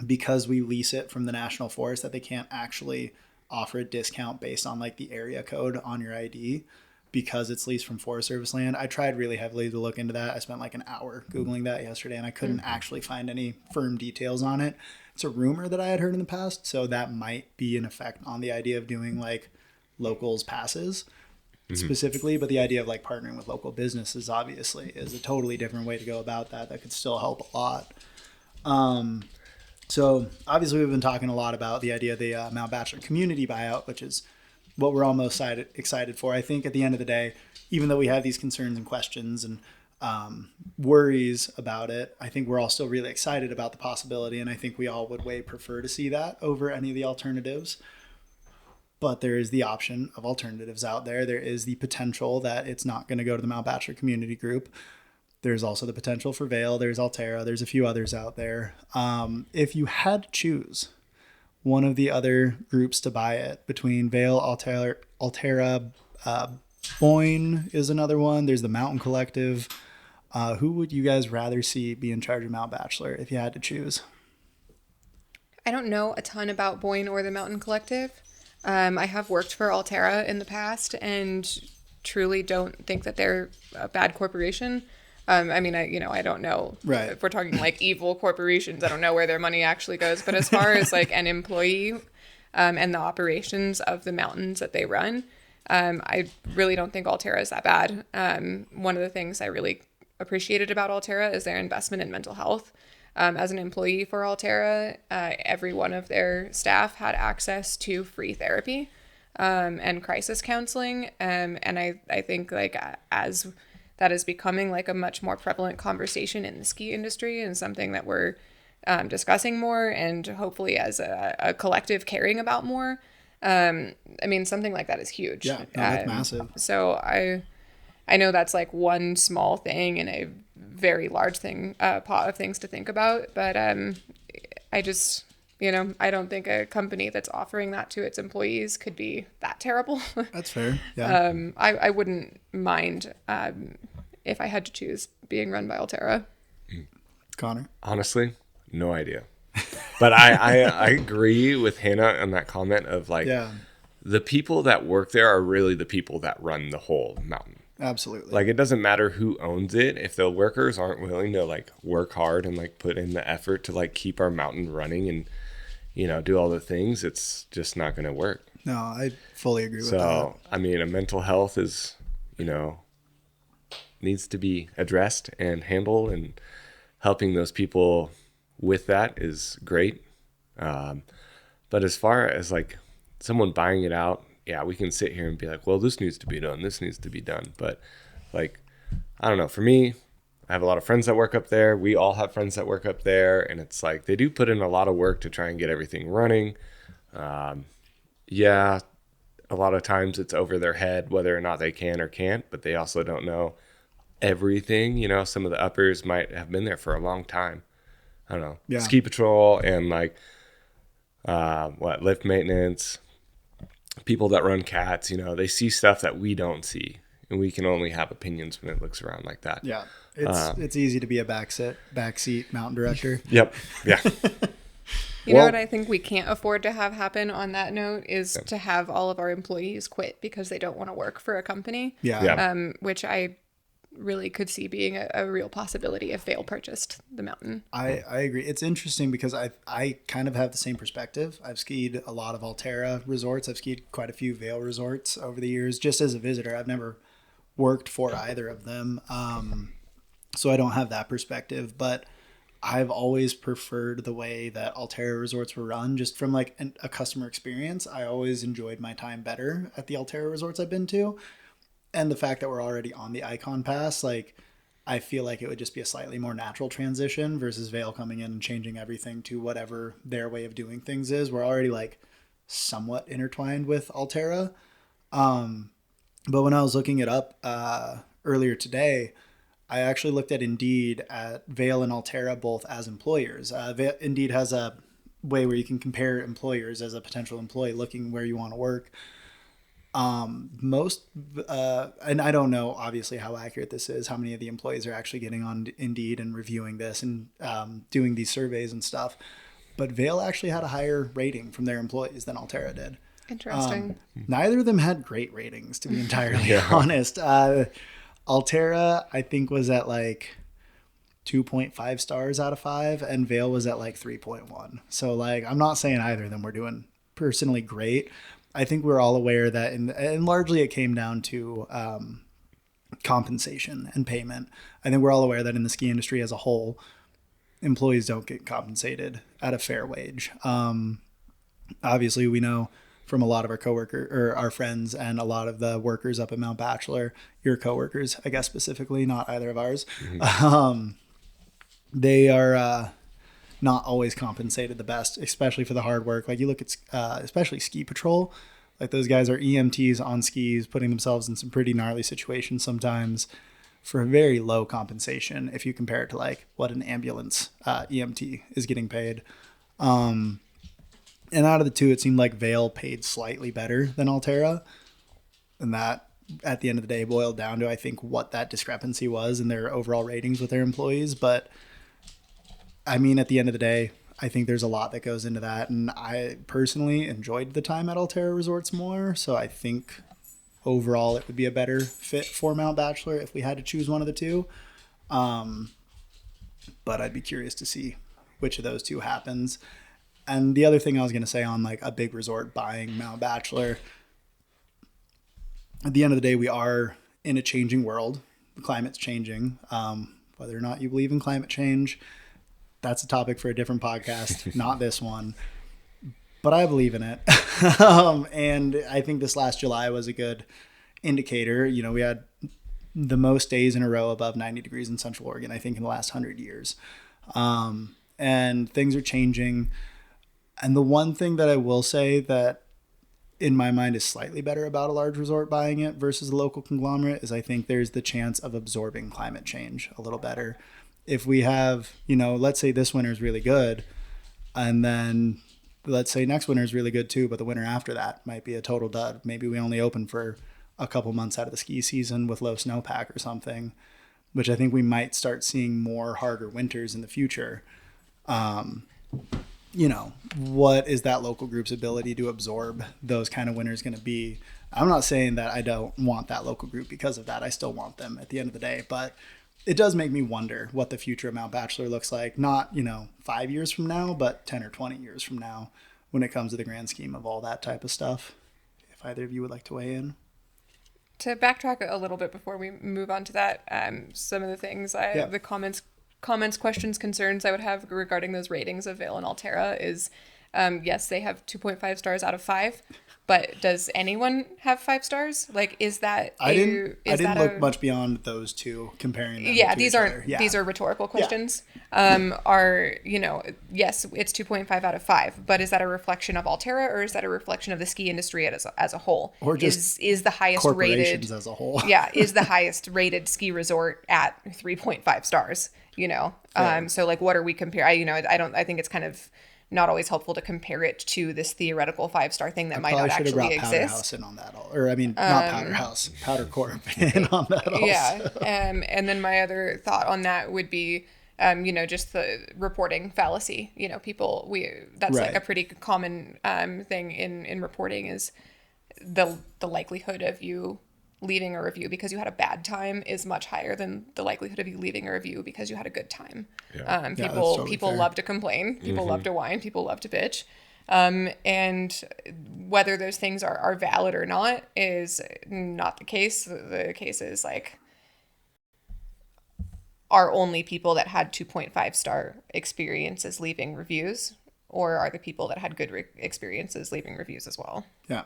S1: because we lease it from the National Forest that they can't actually offer a discount based on the area code on your ID because it's leased from Forest Service land. I tried really heavily to look into that. I spent an hour Googling that yesterday and I couldn't actually find any firm details on it. It's a rumor that I had heard in the past, so that might be an effect on the idea of doing locals passes specifically, but the idea of partnering with local businesses obviously is a totally different way to go about that could still help a lot. So obviously we've been talking a lot about the idea of the Mount Bachelor community buyout, which is what we're all most excited for. I think at the end of the day, even though we have these concerns and questions and worries about it, I think we're all still really excited about the possibility, and I think we all would way prefer to see that over any of the alternatives. But there is the option of alternatives out there. There is the potential that it's not going to go to the Mount Bachelor community group. There's also the potential for Vail. There's Alterra. There's a few others out there. If you had to choose one of the other groups to buy it between Vail, Alterra, Boyne is another one. There's the Mountain Collective. Who would you guys rather see be in charge of Mount Bachelor if you had to choose?
S3: I don't know a ton about Boyne or the Mountain Collective. I have worked for Alterra in the past and truly don't think that they're a bad corporation. I mean, I don't know if we're talking evil corporations. I don't know where their money actually goes. But as far as an employee and the operations of the mountains that they run, I really don't think Alterra is that bad. One of the things I really appreciated about Alterra is their investment in mental health. As an employee for Alterra, every one of their staff had access to free therapy and crisis counseling. And I think as that is becoming a much more prevalent conversation in the ski industry and something that we're discussing more and hopefully as a collective caring about more. I mean, something like that is huge.
S1: Yeah, that's massive.
S3: So I know that's one small thing in a very large thing, pot of things to think about, but I just You know, I don't think a company that's offering that to its employees could be that terrible.
S1: That's fair. Yeah.
S3: I wouldn't mind if I had to choose being run by Altera.
S1: Connor?
S2: Honestly, no idea. But I agree with Hannah on that comment of like,
S1: Yeah,
S2: the people that work there are really the people that run the whole mountain.
S1: absolutely.
S2: Like, it doesn't matter who owns it. If the workers aren't willing to like work hard and like put in the effort to like keep our mountain running and, you know, do all the things, it's just not going to work.
S1: No, I fully agree with that.
S2: So, I mean, a mental health is, you know, needs to be addressed and handled, and helping those people with that is great. But as far as like someone buying it out, yeah, we can sit here and be like, well, this needs to be done. This needs to be done. But like, I don't know. For me, I have a lot of friends that work up there. We all have friends that work up there. And it's like, they do put in a lot of work to try and get everything running. Yeah, a lot of times it's over their head whether or not they can or can't, but they also don't know everything. You know, some of the uppers might have been there for a long time. I don't know.
S1: Yeah.
S2: Ski patrol and like, lift maintenance, people that run cats, you know, they see stuff that we don't see, and we can only have opinions when it looks around like that.
S1: Yeah, it's easy to be a backseat mountain director.
S2: Yep. Yeah.
S3: You know what I think we can't afford to have happen on that note is to have all of our employees quit because they don't want to work for a company.
S1: Yeah.
S3: Which I really could see being a real possibility if Vail purchased the mountain.
S1: I agree. It's interesting because I kind of have the same perspective. I've skied a lot of Altera resorts. I've skied quite a few Vail resorts over the years, just as a visitor. I've never worked for either of them. So I don't have that perspective, but I've always preferred the way that Altera resorts were run, just from like a customer experience. I always enjoyed my time better at the Altera resorts I've been to. And the fact that we're already on the Icon Pass, like, I feel like it would just be a slightly more natural transition versus Vail coming in and changing everything to whatever their way of doing things is. We're already like somewhat intertwined with Altera. But when I was looking it up earlier today, I actually looked at Indeed at Vail and Altera both as employers. Indeed has a way where you can compare employers as a potential employee looking where you want to work. And I don't know obviously how accurate this is, how many of the employees are actually getting on Indeed and reviewing this and doing these surveys and stuff, but Vail actually had a higher rating from their employees than Altera did.
S3: Interesting.
S1: Neither of them had great ratings, to be entirely honest. Altera, I think, was at like 2.5 stars out of 5, and Vail was at like 3.1. So like, I'm not saying either of them were doing personally great. I think we're all aware that, and largely it came down to compensation and payment. I think we're all aware that in the ski industry as a whole, employees don't get compensated at a fair wage. Obviously, we know from a lot of our coworkers or our friends and a lot of the workers up at Mount Bachelor, your coworkers, I guess specifically, not either of ours, they are not always compensated the best, especially for the hard work. Like you look at especially ski patrol, like those guys are EMTs on skis, putting themselves in some pretty gnarly situations sometimes for a very low compensation if you compare it to like what an ambulance EMT is getting paid. And out of the two, it seemed like Vail paid slightly better than Altera. And that, at the end of the day, boiled down to, I think, what that discrepancy was in their overall ratings with their employees. But, I mean, at the end of the day, I think there's a lot that goes into that. And I personally enjoyed the time at Altera Resorts more. So I think overall it would be a better fit for Mount Bachelor if we had to choose one of the two. But I'd be curious to see which of those two happens. And the other thing I was going to say on like a big resort buying Mount Bachelor, at the end of the day, we are in a changing world. The climate's changing. Whether or not you believe in climate change, that's a topic for a different podcast, not this one. But I believe in it. And I think this last July was a good indicator. You know, we had the most days in a row above 90 degrees in Central Oregon, I think, in the last 100 years. And things are changing. And the one thing that I will say that in my mind is slightly better about a large resort buying it versus a local conglomerate is I think there's the chance of absorbing climate change a little better. If we have, you know, let's say this winter is really good and then let's say next winter is really good too, but the winter after that might be a total dud. Maybe we only open for a couple months out of the ski season with low snowpack or something, which I think we might start seeing more harder winters in the future. What is that local group's ability to absorb those kind of winters going to be? I'm not saying that I don't want that local group because of that. I still want them at the end of the day, but it does make me wonder what the future of Mount Bachelor looks like. Not, 5 years from now, but 10 or 20 years from now when it comes to the grand scheme of all that type of stuff. If either of you would like to weigh in.
S3: To backtrack a little bit before we move on to that, some of the things the comments, questions, concerns I would have regarding those ratings of Vail and Altera is, yes, they have 2.5 stars out of 5, but does anyone have 5 stars? Like, is that
S1: I didn't look much beyond those two, comparing them to
S3: these
S1: each
S3: aren't
S1: other. Yeah.
S3: these are rhetorical questions. Yes, it's 2.5 out of 5, but is that a reflection of Altera, or is that a reflection of the ski industry as a whole?
S1: Or just
S3: is the highest
S1: corporations
S3: rated
S1: as a whole?
S3: is the highest rated ski resort at 3.5 stars? So like, what are we comparing? I think it's kind of not always helpful to compare it to this theoretical 5-star thing that might not actually
S1: brought
S3: exist.
S1: Powder House in on that, not Powder House, Powder Corp in on that also.
S3: Yeah, and then my other thought on that would be, just the reporting fallacy. That's like a pretty common thing in reporting is the likelihood of you leaving a review because you had a bad time is much higher than the likelihood of you leaving a review because you had a good time.
S2: Yeah.
S3: People love to complain. People love to whine. People love to bitch. And whether those things are valid or not is not the case. The case is like, are only people that had 2.5 star experiences leaving reviews, or are the people that had good experiences leaving reviews as well?
S1: Yeah.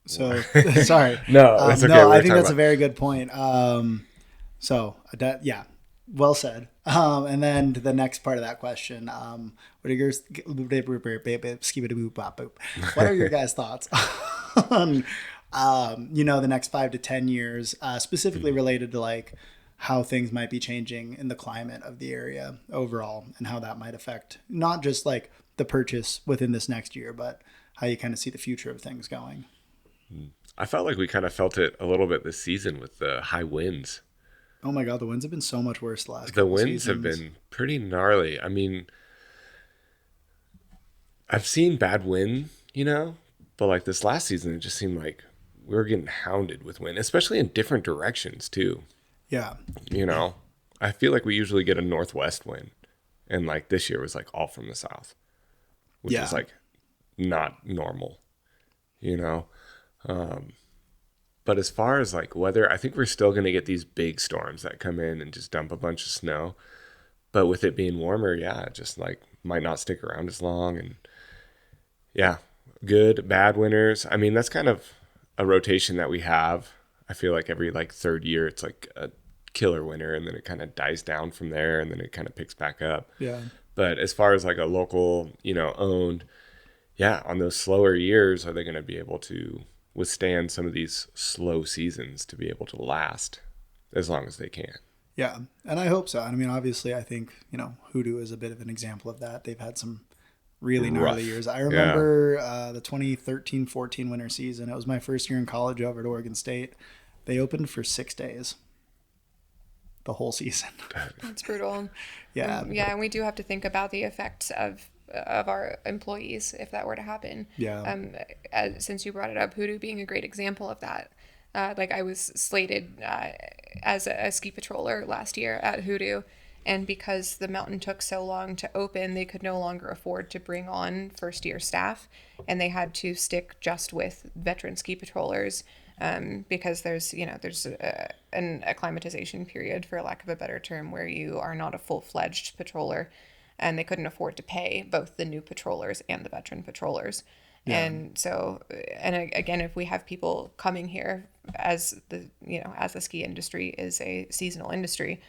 S1: So sorry.
S2: No, that's okay.
S1: No, I think that's a very good point. Well said. And then to the next part of that question, what are your guys' thoughts on the next 5 to 10 years, specifically related to like how things might be changing in the climate of the area overall, and how that might affect not just like the purchase within this next year, but how you kind of see the future of things going?
S2: I felt like we kind of felt it a little bit this season with the high winds.
S1: Oh my God, the winds have been so much worse the last
S2: The
S1: couple
S2: winds
S1: seasons.
S2: have been pretty gnarly. I mean, I've seen bad wind, but like this last season, it just seemed like we were getting hounded with wind, especially in different directions too.
S1: Yeah.
S2: I feel like we usually get a northwest wind, and like this year was like all from the south, which is like not normal, But as far as like weather, I think we're still going to get these big storms that come in and just dump a bunch of snow. But with it being warmer, it just like might not stick around as long. And good, bad winters. I mean, that's kind of a rotation that we have. I feel like every like third year, it's like a killer winter, and then it kind of dies down from there, and then it kind of picks back up.
S1: Yeah.
S2: But as far as like a local, owned, on those slower years, are they going to be able to withstand some of these slow seasons to be able to last as long as they can?
S1: Yeah, and I hope so. I mean, obviously, I think, Hoodoo is a bit of an example of that. They've had some really gnarly years. I remember the 2013-14 winter season. It was my first year in college over at Oregon State. They opened for 6 days. The whole season.
S3: That's brutal.
S1: Yeah.
S3: And we do have to think about the effects of our employees if that were to happen.
S1: Yeah.
S3: Since you brought it up, Hoodoo being a great example of that. Like I was slated as a ski patroller last year at Hoodoo, and because the mountain took so long to open, they could no longer afford to bring on first year staff, and they had to stick just with veteran ski patrollers. Because there's an acclimatization period, for lack of a better term, where you are not a full-fledged patroller, and they couldn't afford to pay both the new patrollers and the veteran patrollers. Yeah. And so, again, if we have people coming here as the ski industry is a seasonal industry,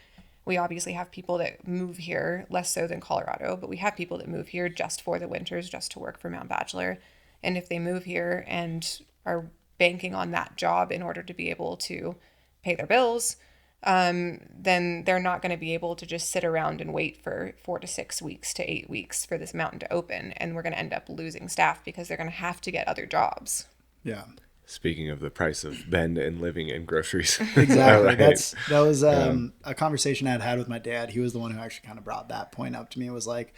S3: we obviously have people that move here, less so than Colorado, but we have people that move here just for the winters, just to work for Mount Bachelor. And if they move here and are banking on that job in order to be able to pay their bills, then they're not going to be able to just sit around and wait for 4 to 6 weeks to 8 weeks for this mountain to open. And we're going to end up losing staff because they're going to have to get other jobs.
S1: Yeah.
S2: Speaking of the price of Bend and living and groceries.
S1: Exactly.
S2: Right.
S1: That was a conversation I'd had with my dad. He was the one who actually kind of brought that point up to me. It was like,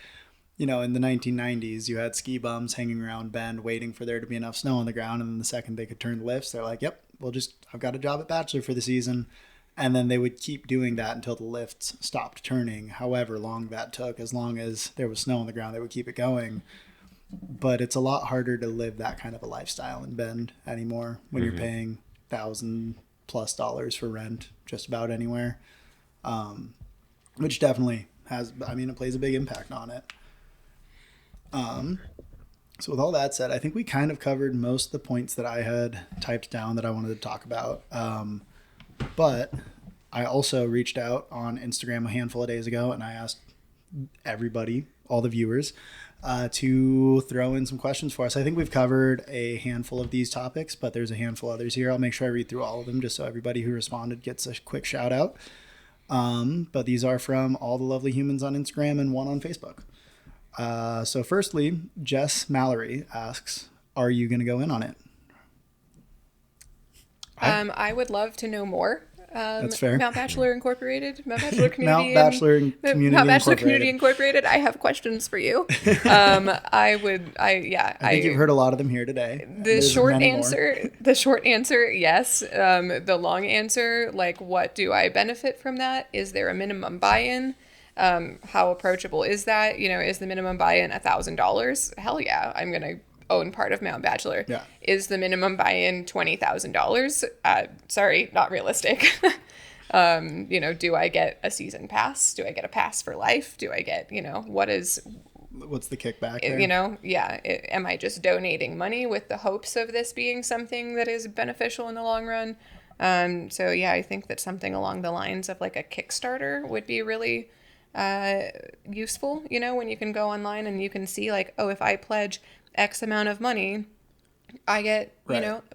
S1: in the 1990s, you had ski bums hanging around Bend waiting for there to be enough snow on the ground. And then the second they could turn the lifts, they're like, yep, I've got a job at Bachelor for the season. And then they would keep doing that until the lifts stopped turning, however long that took. As long as there was snow on the ground, they would keep it going. But it's a lot harder to live that kind of a lifestyle in Bend anymore when you're paying $1,000+ for rent just about anywhere, which definitely it plays a big impact on it. So with all that said, I think we kind of covered most of the points that I had typed down that I wanted to talk about. But I also reached out on Instagram a handful of days ago and I asked everybody, all the viewers, to throw in some questions for us. I think we've covered a handful of these topics, but there's a handful others here. I'll make sure I read through all of them just so everybody who responded gets a quick shout out. But these are from all the lovely humans on Instagram and one on Facebook. So firstly, Jess Mallory asks, are you going to go in on it?
S3: I would love to know more.
S1: That's fair.
S3: Mount Bachelor Incorporated, Mount Bachelor Community,
S1: Mount Bachelor Community
S3: Mount Bachelor
S1: Incorporated.
S3: Community Incorporated. I have questions for you. I
S1: think you've heard a lot of them here today.
S3: The
S1: There's
S3: short
S1: many
S3: answer, yes. The long answer, like, what do I benefit from that? Is there a minimum buy-in? How approachable is that? Is the minimum buy-in $1,000? Hell yeah, I'm gonna own part of Mount Bachelor.
S1: Yeah.
S3: Is the minimum buy-in $20,000? Sorry, not realistic. Do I get a season pass? Do I get a pass for life? Do I get,
S1: What's the kickback there?
S3: Am I just donating money with the hopes of this being something that is beneficial in the long run? I think that something along the lines of like a Kickstarter would be really useful, when you can go online and you can see like, oh, if I pledge X amount of money, I get,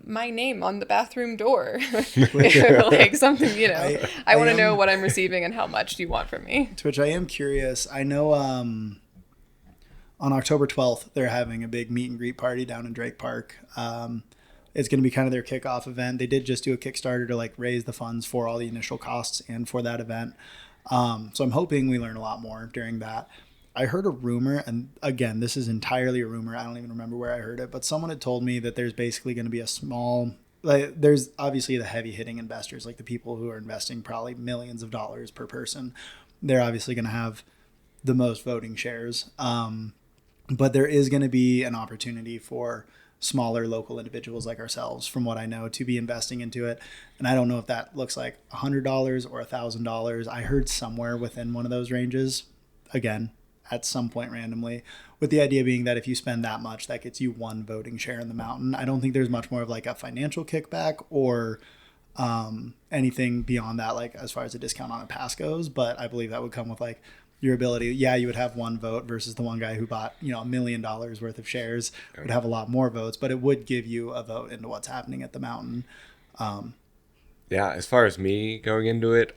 S3: my name on the bathroom door. Like something, I want to know what I'm receiving and how much do you want from me.
S1: To which I am curious. I know on October 12th, they're having a big meet and greet party down in Drake Park. It's going to be kind of their kickoff event. They did just do a Kickstarter to like raise the funds for all the initial costs and for that event. So I'm hoping we learn a lot more during that. I heard a rumor, and again, this is entirely a rumor. I don't even remember where I heard it, but someone had told me that there's basically going to be a small, there's obviously the heavy hitting investors, like the people who are investing probably millions of dollars per person. They're obviously going to have the most voting shares. But there is going to be an opportunity for smaller local individuals like ourselves, from what I know, to be investing into it. And I don't know if that looks like $100 or $1,000. I heard somewhere within one of those ranges, again, at some point randomly, with the idea being that if you spend that much, that gets you one voting share in the mountain. I don't think there's much more of like a financial kickback or anything beyond that, like as far as a discount on a pass goes. But I believe that would come with like your ability. Yeah, you would have one vote versus the one guy who bought, $1 million worth of shares would have a lot more votes, but it would give you a vote into what's happening at the mountain.
S2: Yeah, as far as me going into it,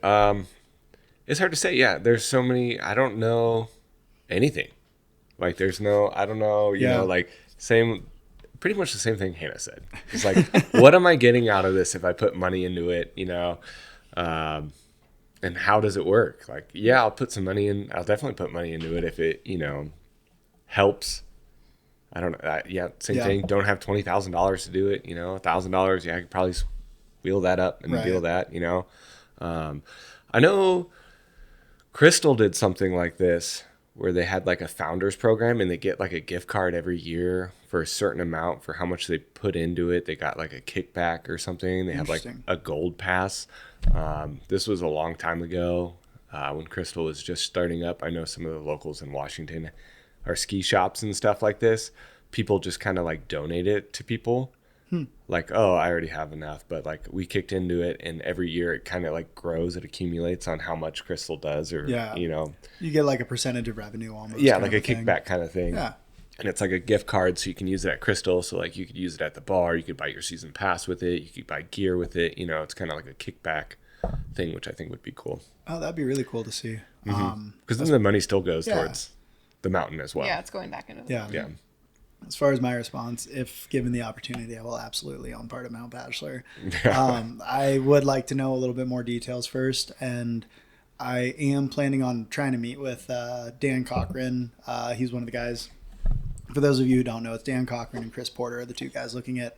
S2: it's hard to say. Yeah, there's so many, I don't know anything. Like there's no, I don't know, like pretty much the same thing Hannah said. It's like, what am I getting out of this if I put money into it, and how does it work? Like, yeah, I'll put some money in. I'll definitely put money into it if it, helps. I don't know. Same thing. Don't have $20,000 to do it, $1,000. Yeah, I could probably wheel that up and deal that, I know Crystal did something like this where they had like a founders program and they get like a gift card every year for a certain amount for how much they put into it. They got like a kickback or something. They had like a gold pass. This was a long time ago when Crystal was just starting up. I know some of the locals in Washington are ski shops and stuff like this. People just kind of like donate it to people. Like, oh, I already have enough. But like we kicked into it and every year it kind of like grows. It accumulates on how much Crystal does or,
S1: You get like a percentage of revenue almost.
S2: Yeah, like a kickback kind of thing.
S1: Yeah.
S2: And it's like a gift card, so you can use it at Crystal. So like you could use it at the bar. You could buy your season pass with it. You could buy gear with it. It's kind of like a kickback thing, which I think would be cool.
S1: Oh, that'd be really cool to see.
S2: Because then the money still goes
S1: Yeah.
S2: towards the mountain as well.
S3: Yeah, it's going back into the
S1: Yeah.
S2: Yeah.
S1: As far as my response, if given the opportunity, I will absolutely own part of Mount Bachelor. I would like to know a little bit more details first, and I am planning on trying to meet with Dan Cochran. He's one of the guys. For those of you who don't know, it's Dan Cochran and Chris Porter are the two guys looking at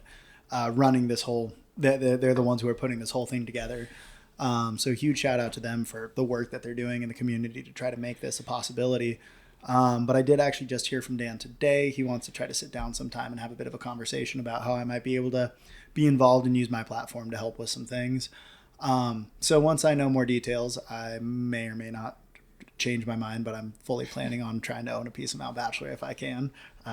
S1: running this whole. They're the ones who are putting this whole thing together. So huge shout out to them for the work that they're doing in the community to try to make this a possibility. But I did actually just hear from Dan today. He wants to try to sit down sometime and have a bit of a conversation about how I might be able to be involved and use my platform to help with some things. So once I know more details, I may or may not change my mind, but I'm fully planning on trying to own a piece of Mount Bachelor if I can.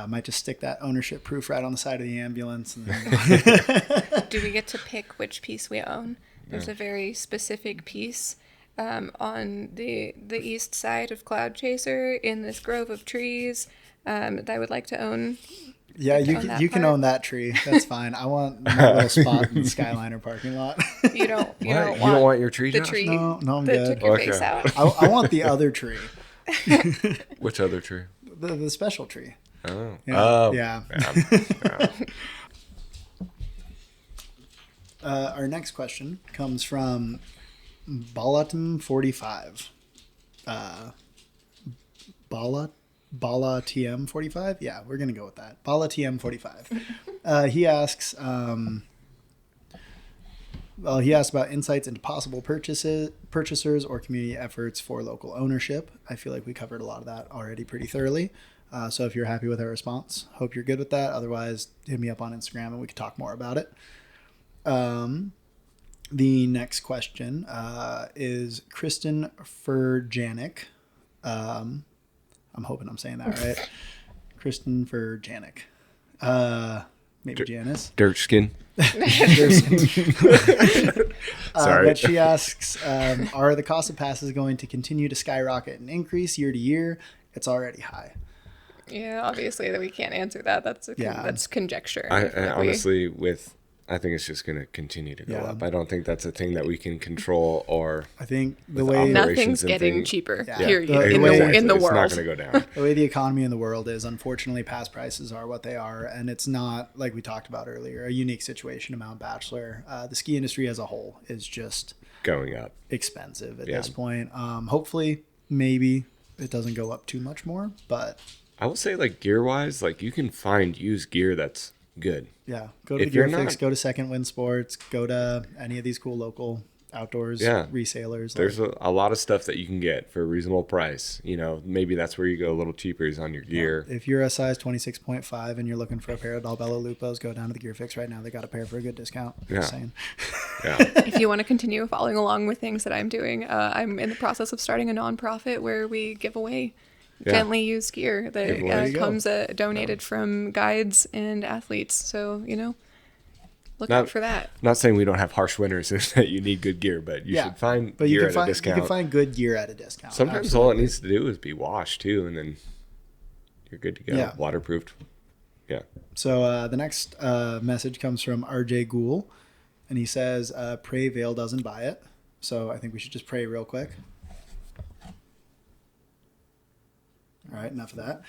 S1: Might just stick that ownership proof right on the side of the ambulance. And then
S3: Do we get to pick which piece we own? There's a very specific piece on the east side of Cloud Chaser in this grove of trees that I would like to own.
S1: yeah, you can own that tree. That's fine. I want my little spot in the Skyliner parking lot.
S3: You don't
S2: You don't want your tree,
S3: the
S2: Josh?
S3: tree
S1: No, I'm
S3: that
S1: good.
S3: took your
S2: Okay.
S3: face out.
S1: I want the other tree,
S2: Which other tree?
S1: the special tree.
S2: Oh.
S1: Yeah.
S2: Oh.
S1: Yeah.
S2: Yeah.
S1: Our next question comes from Balatim45. Bala TM45? Yeah, we're going to go with that. Bala TM45. He asks, he asked about insights into possible purchasers or community efforts for local ownership. I feel like we covered a lot of that already pretty thoroughly. So if you're happy with our response, hope you're good with that. Otherwise, hit me up on Instagram and we can talk more about it. The next question is Kristen Furjanik. I'm hoping I'm saying that right. Kristen Furjanik. Maybe Janice.
S2: Dirt skin. Sorry.
S1: But she asks, are the cost of passes going to continue to skyrocket and increase year to year? It's already high.
S3: Yeah, obviously that we can't answer that. That's conjecture.
S2: I honestly, I think it's just going to continue to go
S1: Yeah.
S2: up. I don't think that's a thing that we can control or.
S1: I think the
S2: With
S1: way
S2: operations
S3: Nothing's
S2: and
S3: getting
S2: things.
S3: cheaper.
S1: Yeah.
S3: Period.
S1: The
S3: in
S1: way-
S3: the in the
S2: it's
S3: world.
S2: not going to go down.
S1: the way the economy in the world is, unfortunately, pass prices are what they are, and it's not, like we talked about earlier, a unique situation to Mount Bachelor. The ski industry as a whole is just
S2: Going up.
S1: expensive at
S2: Yeah.
S1: this point. Hopefully, maybe it doesn't go up too much more, but
S2: I will say, like, gear-wise, like, you can find used gear that's good.
S1: yeah, go to
S2: If
S1: the
S2: you're
S1: Gear Fix,
S2: not-
S1: go to Second Wind Sports, go to any of these cool local outdoors
S2: Yeah.
S1: resellers.
S2: There's a lot of stuff that you can get for a reasonable price. You know, maybe that's where you go a little cheaper is on your gear.
S1: If you're a size 26.5 and you're looking for a pair of Dalbello Lupos, go down to the Gear Fix right now. They got a pair for a good discount. Just
S2: Yeah.
S1: saying.
S2: Yeah.
S3: If you want to continue following along with things that I'm doing, I'm in the process of starting a nonprofit where we give away
S2: Yeah.
S3: gently used gear
S2: There you
S3: that
S1: go.
S3: comes donated from guides and athletes. So, look
S2: Not-
S3: out for that.
S2: Not saying we don't have harsh winters and that you need good gear, but you
S1: Yeah.
S2: should find
S1: But you
S2: gear
S1: can
S2: at
S1: find
S2: a discount.
S1: you can find good gear at a discount.
S2: Sometimes
S1: Absolutely.
S2: all it needs to do is be washed too, and then you're good to go.
S1: Yeah.
S2: Waterproofed. Yeah.
S1: So the next message comes from RJ Ghoul, and he says, "Pray Vale doesn't buy it." So I think we should just pray real quick. All right, enough of that.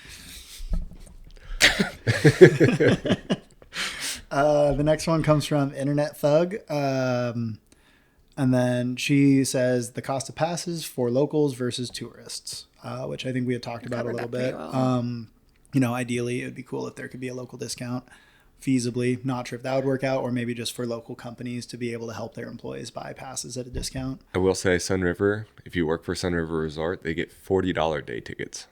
S1: The next one comes from Internet Thug. And then she says the cost of passes for locals versus tourists, which I think we had talked about a
S3: Covered
S1: little
S3: that pretty
S1: bit.
S3: well.
S1: Ideally, it would be cool if there could be a local discount feasibly. Not sure if that would work out, or maybe just for local companies to be able to help their employees buy passes at a discount.
S2: I will say Sun River, if you work for Sun River Resort, they get $40 day tickets.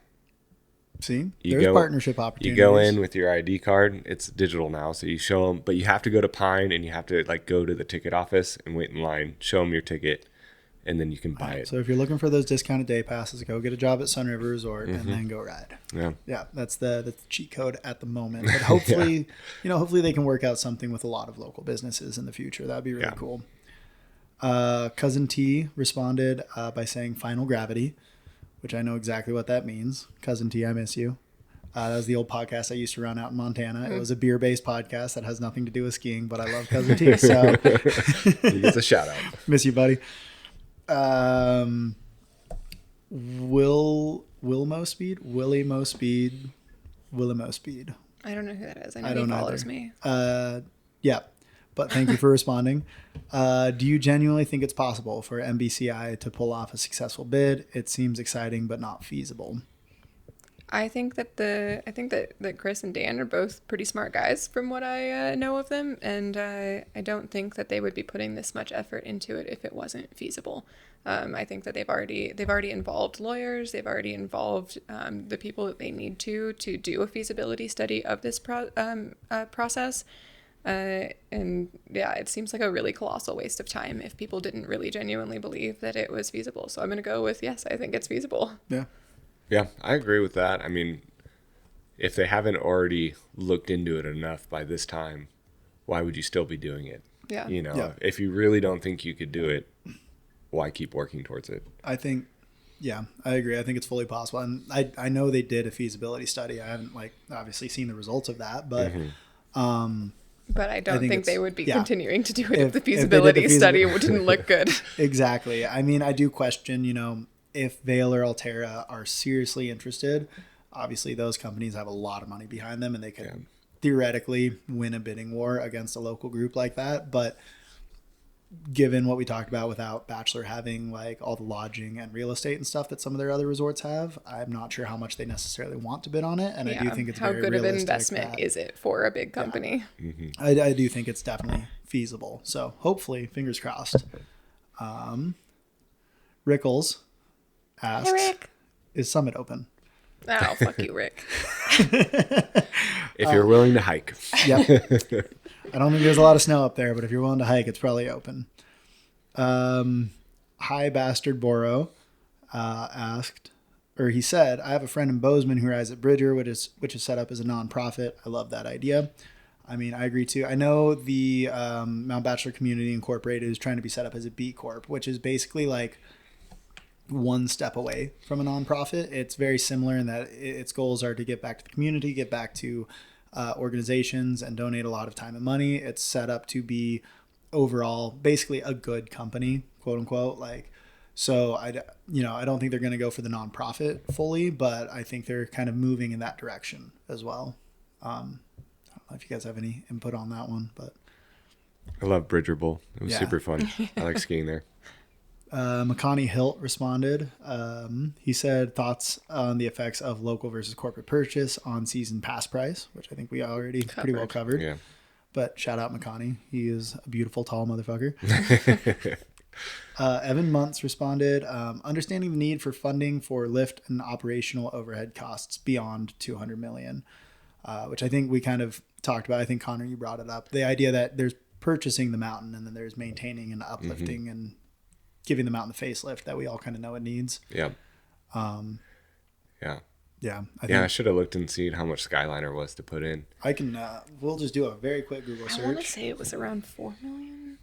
S1: See,
S2: You
S1: there's
S2: go-
S1: partnership
S2: You
S1: opportunities.
S2: go in with your ID card. It's digital now, so you show them, but you have to go to Pine and you have to like go to the ticket office and wait in line, show them your ticket, and then you can buy it.
S1: So if you're looking for those discounted day passes, go get a job at Sun River Resort
S2: Mm-hmm.
S1: and then go ride.
S2: Yeah.
S1: Yeah, that's the cheat code at the moment. But hopefully, hopefully they can work out something with a lot of local businesses in the future. That'd be really
S2: Yeah.
S1: cool. Cousin T responded by saying "Final Gravity," which I know exactly what that means. Cousin T, I miss you. That was the old podcast I used to run out in Montana. It was a beer-based podcast that has nothing to do with skiing, but I love Cousin T, so
S2: He gets a shout out.
S1: miss you, buddy. Wilmo Speed, Willimo Speed.
S3: I don't know who that is. I know
S1: I
S3: he
S1: don't
S3: follows
S1: either.
S3: me.
S1: Yeah, but thank you for responding. Do you genuinely think it's possible for MBCI to pull off a successful bid? It seems exciting, but not feasible.
S3: I think that Chris and Dan are both pretty smart guys from what I know of them, and I don't think that they would be putting this much effort into it if it wasn't feasible. I think that they've already involved lawyers, they've already involved the people that they need to do a feasibility study of this process. And yeah, it seems like a really colossal waste of time if people didn't really genuinely believe that it was feasible. So I'm going to go with yes, I think it's feasible.
S1: Yeah.
S2: Yeah, I agree with that. I mean, if they haven't already looked into it enough by this time, why would you still be doing it?
S3: Yeah.
S2: You know,
S1: Yeah.
S2: if you really don't think you could do it, why keep working towards it?
S1: I think, yeah, I agree. I think it's fully possible. And I know they did a feasibility study. I haven't obviously seen the results of that, but,
S3: But I don't think
S1: it's-
S3: they would be
S1: yeah.
S3: continuing to do it if the
S1: If they did the
S3: feasibility study didn't look good.
S1: Exactly. I mean, I do question, if Vail or Altera are seriously interested. Obviously, those companies have a lot of money behind them, and they could theoretically win a bidding war against a local group like that. But given what we talked about, without Bachelor having all the lodging and real estate and stuff that some of their other resorts have, I'm not sure how much they necessarily want to bid on it. And I do think it's
S3: how
S1: very
S3: good of an
S1: realistic
S3: investment is it for a big company?
S1: I do think it's definitely feasible. So hopefully, fingers crossed. Rickles asks,
S3: Hey, Rick.
S1: is Summit open?
S3: Oh, fuck you, Rick.
S2: If you're willing to hike.
S1: Yep. I don't think there's a lot of snow up there, but if you're willing to hike, it's probably open. Hi Bastard Boro asked, or he said, I have a friend in Bozeman who rides at Bridger, which is set up as a nonprofit. I love that idea. I mean, I agree too. I know the Mount Bachelor Community Incorporated is trying to be set up as a B Corp, which is basically one step away from a nonprofit. It's very similar in that its goals are to get back to the community, get back to organizations, and donate a lot of time and money. It's set up to be overall basically a good company, quote unquote. So I don't think they're going to go for the nonprofit fully, but I think they're kind of moving in that direction as well. I don't know if you guys have any input on that one, but
S2: I love Bridger Bowl. It was
S1: Yeah.
S2: super fun. I like skiing there.
S1: McConaughey Hilt responded. He said thoughts on the effects of local versus corporate purchase on season pass price, which I think we already pretty well covered.
S2: Yeah.
S1: But shout out McConaughey. He is a beautiful, tall motherfucker. Evan Muntz responded, understanding the need for funding for lift and operational overhead costs beyond $200 million, which I think we kind of talked about. I think, Connor, you brought it up. The idea that there's purchasing the mountain and then there's maintaining and uplifting and giving the mountain the facelift that we all kind of know it needs.
S2: Yeah.
S1: Yeah.
S2: I should have looked and seen how much Skyliner was to put in.
S1: I can, we'll just do a very quick Google
S3: I want to
S1: search.
S3: say it was around 4 million.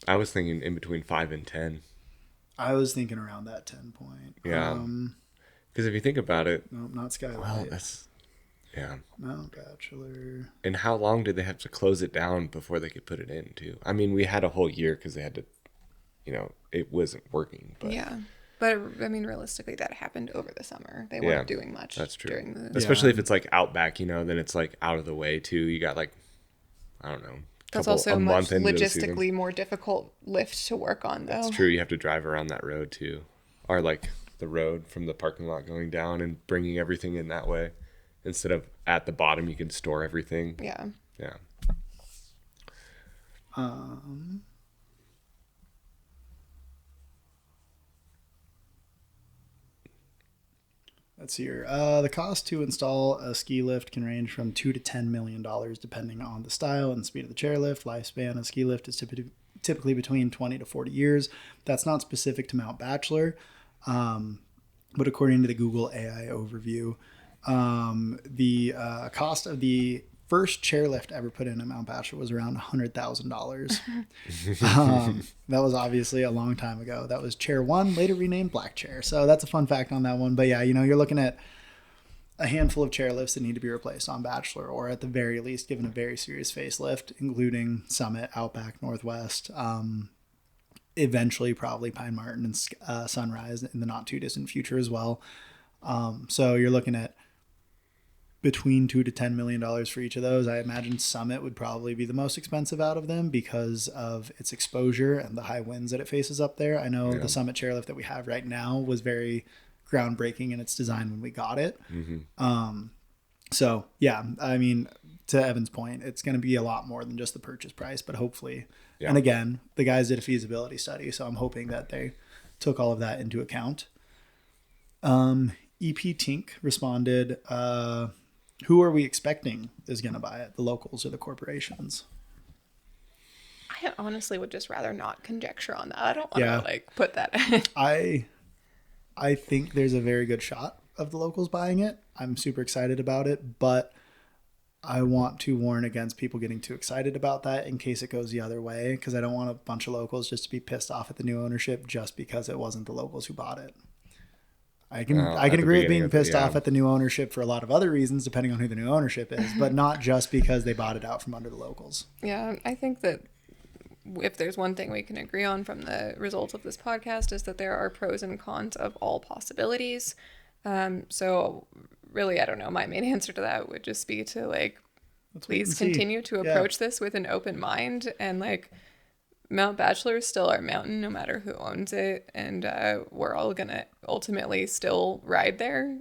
S2: I was thinking in between 5 and 10.
S1: I was thinking around that 10 point.
S2: Yeah. Because if you think about it,
S1: No, not Skylight.
S2: well, that's, yeah.
S1: Mount Bachelor.
S2: And how long did they have to close it down before they could put it in, too? I mean, we had a whole year because they had to, it wasn't working. But
S3: Yeah. But I mean, realistically, that happened over the summer. They weren't doing much.
S2: That's true.
S3: During the
S2: Especially if it's Outback, then it's out of the way, too. You got I don't know.
S3: That's
S2: a
S3: also much
S2: month into the season.
S3: logistically more difficult lift to work on, though.
S2: That's true. You have to drive around that road, too. Or the road from the parking lot going down and bringing everything in that way. Instead of at the bottom, you can store everything.
S3: Yeah.
S2: Yeah.
S1: Let's see here. The cost to install a ski lift can range from $2 to $10 million depending on the style and speed of the chairlift. Lifespan of ski lift is typically between 20 to 40 years. That's not specific to Mount Bachelor, but according to the Google AI overview, the cost of the first chairlift ever put in at Mount Bachelor was around $100,000. That was obviously a long time ago. That was Chair 1, later renamed Black Chair. So that's a fun fact on that one. But yeah, you're looking at a handful of chairlifts that need to be replaced on Bachelor, or at the very least given a very serious facelift, including Summit, Outback, Northwest. eventually probably Pine Martin and Sunrise in the not too distant future as well. So you're looking at between $2 to $10 million for each of those. I imagine Summit would probably be the most expensive out of them because of its exposure and the high winds that it faces up there. I know the Summit chairlift that we have right now was very groundbreaking in its design when we got it. So yeah, I mean, to Evan's point, it's going to be a lot more than just the purchase price, but hopefully, and again, the guys did a feasibility study, so I'm hoping that they took all of that into account. EP Tink responded, who are we expecting is going to buy it? The locals or the corporations?
S3: I honestly would just rather not conjecture on that. I don't want to like put that in.
S1: I think there's a very good shot of the locals buying it. I'm super excited about it, but I want to warn against people getting too excited about that in case it goes the other way, because I don't want a bunch of locals just to be pissed off at the new ownership just because it wasn't the locals who bought it. I can agree with being pissed off at the new ownership for a lot of other reasons, depending on who the new ownership is, but not just because they bought it out from under the locals.
S3: Yeah, I think that if there's one thing we can agree on from the results of this podcast is that there are pros and cons of all possibilities. So really, I don't know. My main answer to that would just be to like, please continue to approach this with an open mind, and like, Mount Bachelor is still our mountain no matter who owns it, and we're all gonna ultimately still ride there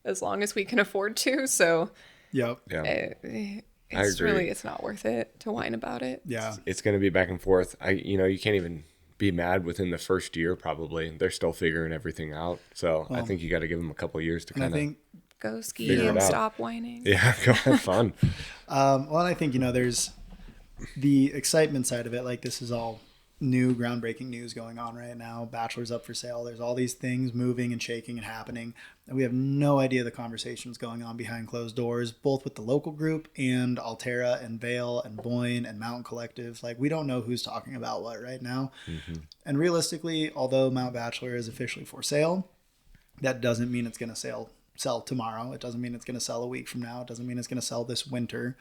S3: as long as we can afford to. So it's really, it's not worth it to whine about it.
S2: It's gonna be back and forth. You can't even be mad within the first year. Probably they're still figuring everything out, so I think you got to give them a couple of years to kind of
S3: go ski and stop whining.
S2: Go have fun.
S1: Well, I think there's the excitement side of it. Like, this is all new groundbreaking news going on right now. Bachelor's up for sale. There's all these things moving and shaking and happening, and we have no idea the conversations going on behind closed doors, both with the local group and Altera and Vale and Boyne and Mountain Collective. Like, we don't know who's talking about what right now. And realistically, although Mount Bachelor is officially for sale, that doesn't mean it's going to sell tomorrow. It doesn't mean it's going to sell a week from now. It doesn't mean it's going to sell this winter.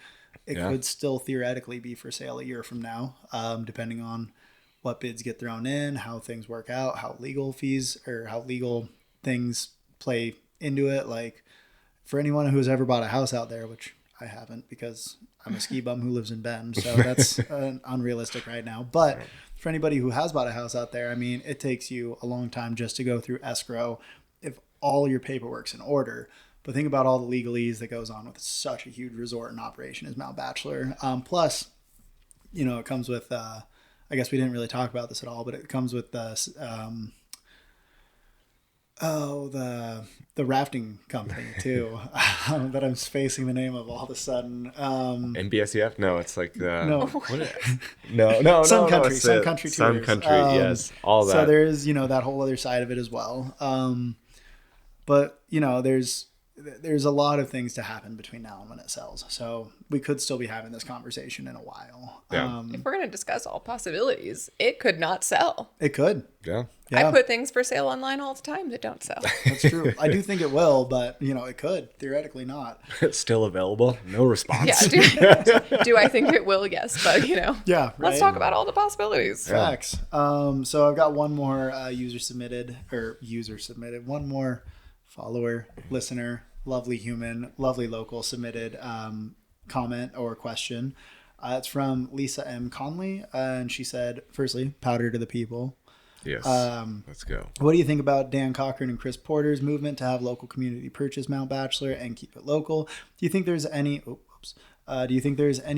S1: It could still theoretically be for sale a year from now, depending on what bids get thrown in, how things work out, how legal fees or how legal things play into it. Like, for anyone who's ever bought a house out there, which I haven't because I'm a ski bum who lives in Bend, so that's unrealistic right now. But for anybody who has bought a house out there, I mean, it takes you a long time just to go through escrow if all your paperwork's in order. But think about all the legalese that goes on with such a huge resort and operation as Mount Bachelor. Plus, it comes with, I guess we didn't really talk about this at all, but it comes with the rafting company too, that I'm spacing the name of all of a sudden.
S2: NBSEF? No, it's like
S1: no.
S2: No.
S1: Sun Country Tours.
S2: Sun Country, yes, all that.
S1: So there's that whole other side of it as well. But there's a lot of things to happen between now and when it sells. So we could still be having this conversation in a while.
S3: If we're going to discuss all possibilities, it could not sell.
S1: It could.
S2: Yeah.
S3: I put things for sale online all the time that don't sell.
S1: That's true. I do think it will, but it could. Theoretically not.
S2: It's still available. No response.
S3: Do I think it will? Yes. But,
S1: yeah, right?
S3: Let's talk about all the possibilities.
S1: Facts. So I've got one more one more follower, listener, lovely human, lovely local submitted comment or question. It's from Lisa M. Conley, and she said, firstly, Powdr to the people.
S2: Yes, let's go.
S1: What do you think about Dan Cochran and Chris Porter's movement to have local community purchase Mount Bachelor and keep it local? Do you think there's any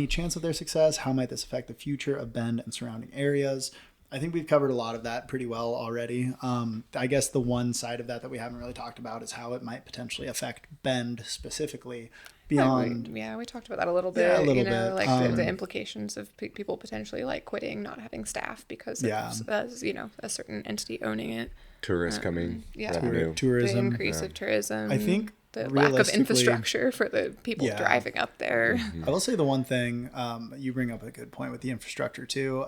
S1: chance of their success? How might this affect the future of Bend and surrounding areas? I think we've covered a lot of that pretty well already. I guess the one side of that we haven't really talked about is how it might potentially affect Bend specifically beyond.
S3: We talked about that a little bit.
S1: Yeah, a little bit.
S3: Like the implications of people potentially like quitting, not having staff because of a certain entity owning it.
S2: Tourists coming.
S1: Tourism.
S3: The increase of tourism.
S1: I think
S3: the lack of infrastructure for the people driving up there.
S1: I will say the one thing, you bring up a good point with the infrastructure too.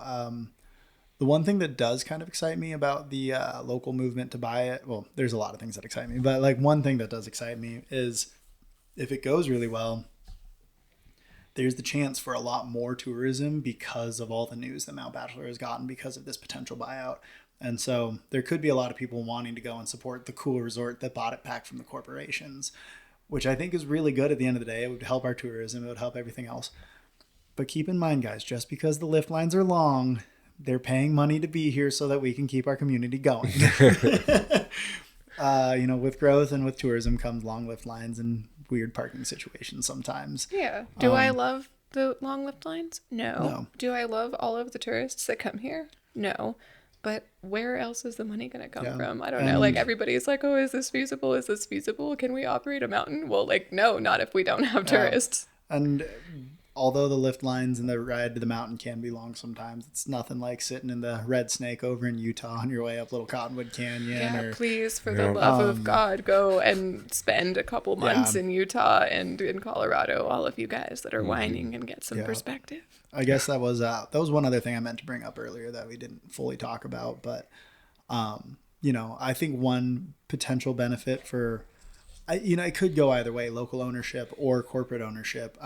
S1: The one thing that does kind of excite me about the local movement to buy it, well, there's a lot of things that excite me, but like one thing that does excite me is if it goes really well, there's the chance for a lot more tourism because of all the news that Mount Bachelor has gotten because of this potential buyout. And so there could be a lot of people wanting to go and support the cool resort that bought it back from the corporations, which I think is really good at the end of the day. It would help our tourism. It would help everything else. But keep in mind, guys, just because the lift lines are long, they're paying money to be here so that we can keep our community going. With growth and with tourism comes long lift lines and weird parking situations sometimes.
S3: Yeah. Do I love the long lift lines? No. Do I love all of the tourists that come here? No. But where else is the money going to come from? I don't know. Like, everybody's like, oh, is this feasible? Is this feasible? Can we operate a mountain? Well, like, no, not if we don't have tourists.
S1: And although the lift lines and the ride to the mountain can be long sometimes, it's nothing like sitting in the Red Snake over in Utah on your way up Little Cottonwood Canyon.
S3: Yeah, please, for the love of God, go and spend a couple months in Utah and in Colorado, all of you guys that are whining, and get some perspective.
S1: I guess that was one other thing I meant to bring up earlier that we didn't fully talk about. But, I think one potential benefit for, it could go either way, local ownership or corporate ownership.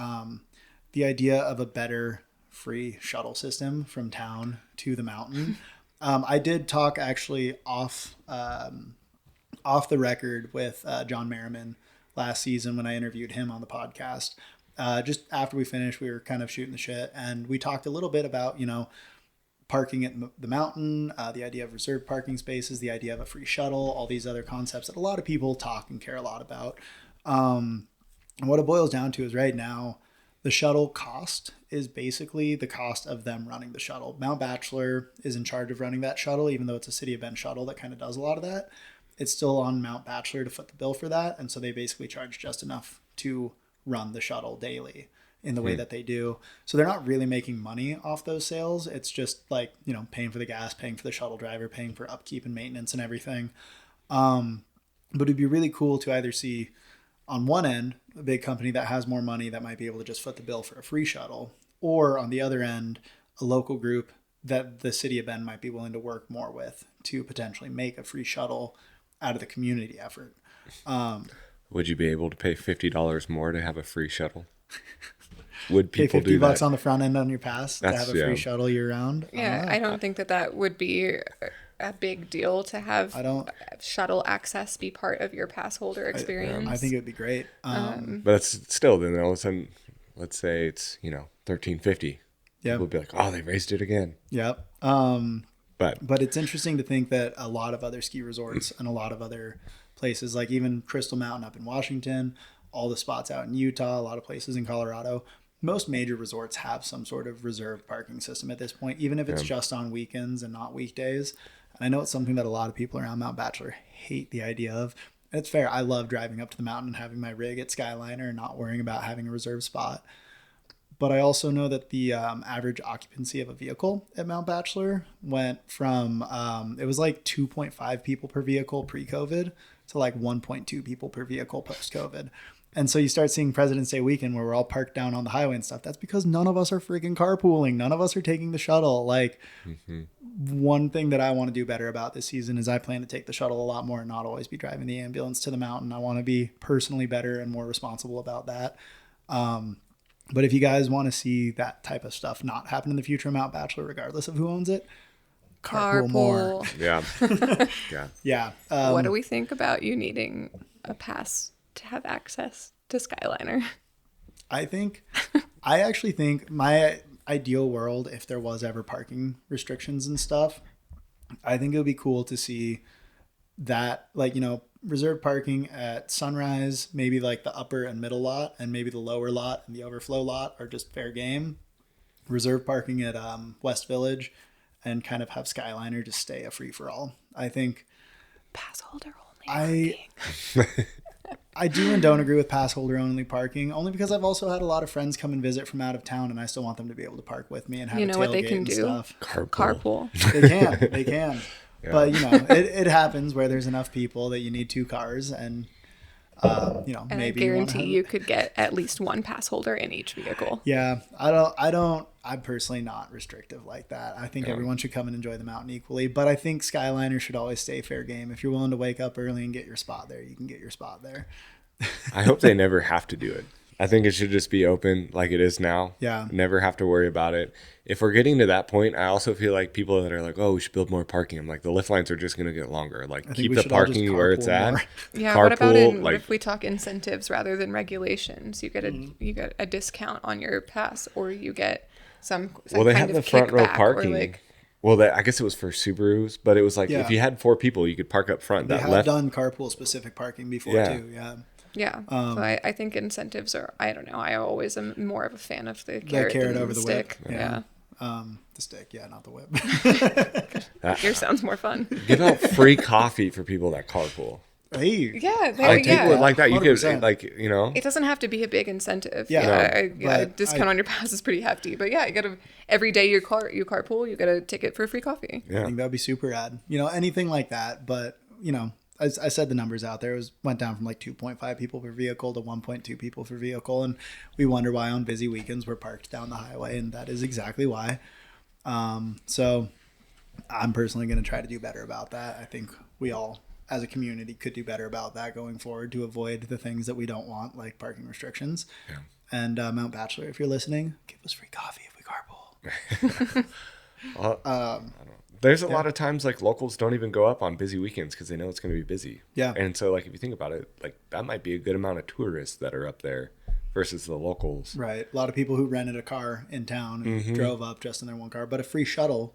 S1: The idea of a better free shuttle system from town to the mountain. I did talk actually off the record with John Merriman last season when I interviewed him on the podcast. Just after we finished, we were kind of shooting the shit, and we talked a little bit about, parking at the mountain, the idea of reserved parking spaces, the idea of a free shuttle, all these other concepts that a lot of people talk and care a lot about. And what it boils down to is right now, the shuttle cost is basically the cost of them running the shuttle. Mount Bachelor is in charge of running that shuttle, even though it's a City of Bend shuttle that kind of does a lot of that. It's still on Mount Bachelor to foot the bill for that, and so they basically charge just enough to run the shuttle daily in the way that they do. So they're not really making money off those sales. It's just like, paying for the gas, paying for the shuttle driver, paying for upkeep and maintenance and everything. But it'd be really cool to either see on one end, a big company that has more money that might be able to just foot the bill for a free shuttle, or on the other end, a local group that the City of Bend might be willing to work more with to potentially make a free shuttle out of the community effort.
S2: Would you be able to pay $50 more to have a free shuttle? Would people
S1: pay $50
S2: do that?
S1: on the front end on your pass to have a free shuttle year round?
S3: Yeah, I don't think that would be a big deal to have shuttle access be part of your pass holder experience.
S1: I think it would be great.
S2: But it's still, then all of a sudden, let's say it's, $13.50. Yeah. We'll be like, oh, they raised it again.
S1: Yep. But it's interesting to think that a lot of other ski resorts and a lot of other places, like even Crystal Mountain up in Washington, all the spots out in Utah, a lot of places in Colorado, most major resorts have some sort of reserved parking system at this point, even if it's just on weekends and not weekdays. And I know it's something that a lot of people around Mount Bachelor hate the idea of. And it's fair. I love driving up to the mountain and having my rig at Skyliner and not worrying about having a reserved spot. But I also know that the average occupancy of a vehicle at Mount Bachelor went from, it was like 2.5 people per vehicle pre-COVID to like 1.2 people per vehicle post-COVID. And so you start seeing President's Day weekend where we're all parked down on the highway and stuff. That's because none of us are freaking carpooling. None of us are taking the shuttle. Like, one thing that I want to do better about this season is I plan to take the shuttle a lot more and not always be driving the ambulance to the mountain. I want to be personally better and more responsible about that. But if you guys want to see that type of stuff not happen in the future of Mount Bachelor, regardless of who owns it, carpool more.
S2: Yeah.
S1: Yeah.
S3: What do we think about you needing a pass to have access to Skyliner?
S1: I actually think my ideal world, if there was ever parking restrictions and stuff, I think it would be cool to see that, like, reserved parking at Sunrise, maybe like the upper and middle lot, and maybe the lower lot and the overflow lot are just fair game. Reserved parking at West Village, and kind of have Skyliner just stay a free for all. I think
S3: pass holder only parking.
S1: I do and don't agree with pass holder only parking, only because I've also had a lot of friends come and visit from out of town, and I still want them to be able to park with me and have a tailgate
S3: what they can
S1: and
S3: do?
S1: Stuff.
S3: Carpool.
S1: They can. Yeah. But it happens where there's enough people that you need two cars, and
S3: and
S1: maybe
S3: I guarantee you could get at least one pass holder in each vehicle.
S1: Yeah, I'm personally not restrictive like that. I think everyone should come and enjoy the mountain equally, but I think Skyliner should always stay fair game. If you're willing to wake up early and get your spot there, you can get your spot there.
S2: I hope they never have to do it. I think it should just be open like it is now.
S1: Yeah.
S2: Never have to worry about it. If we're getting to that point, I also feel like people that are like, oh, we should build more parking. I'm like, the lift lines are just going to get longer. Like,
S1: think
S2: keep
S1: we
S2: the
S1: should all just
S2: parking where it's
S1: carpool
S2: at.
S1: more.
S3: Yeah,
S2: Carpool,
S3: what about what
S2: like,
S3: if we talk incentives rather than regulations? You get a discount on your pass, or you get some
S2: well, they
S3: kind
S2: have
S3: of
S2: the front row
S3: kickback,
S2: parking.
S3: or like,
S2: Well, I guess it was for Subarus, but it was like
S1: Yeah.
S2: if you had 4 people, you could park up front.
S1: They
S2: That
S1: have
S2: left,
S1: done carpool specific parking before
S2: Yeah.
S1: too. Yeah.
S3: yeah. So I think incentives are, I don't know. I always am more of a fan of the carrot,
S1: carrot
S3: than
S1: over the
S3: stick.
S1: whip.
S3: Yeah.
S1: The stick, yeah, not the whip.
S3: Yours sounds more fun.
S2: give out free coffee for people that carpool.
S1: Hey.
S3: Yeah,
S2: Like people like that, you could
S1: 100%.
S2: like, you know.
S3: It doesn't have to be a big incentive.
S1: Yeah.
S3: A
S1: But
S3: discount on your pass is pretty hefty. But yeah, you gotta every day you carpool, you get a ticket for free coffee.
S1: I
S2: Yeah.
S1: think that'd be super rad. Anything like that. But as I said, the numbers out there went down from like 2.5 people per vehicle to 1.2 people per vehicle, and we wonder why on busy weekends we're parked down the highway, and that is exactly why. So I'm personally going to try to do better about that. I think we all, as a community, could do better about that going forward to avoid the things that we don't want, like parking restrictions. Yeah. And Mount Bachelor, if you're listening, give us free coffee if we carpool.
S2: There's a lot of times like locals don't even go up on busy weekends because they know it's going to be busy.
S1: Yeah.
S2: And so like if you think about it, like that might be a good amount of tourists that are up there versus the locals.
S1: Right. A lot of people who rented a car in town and drove up just in their one car, but a free shuttle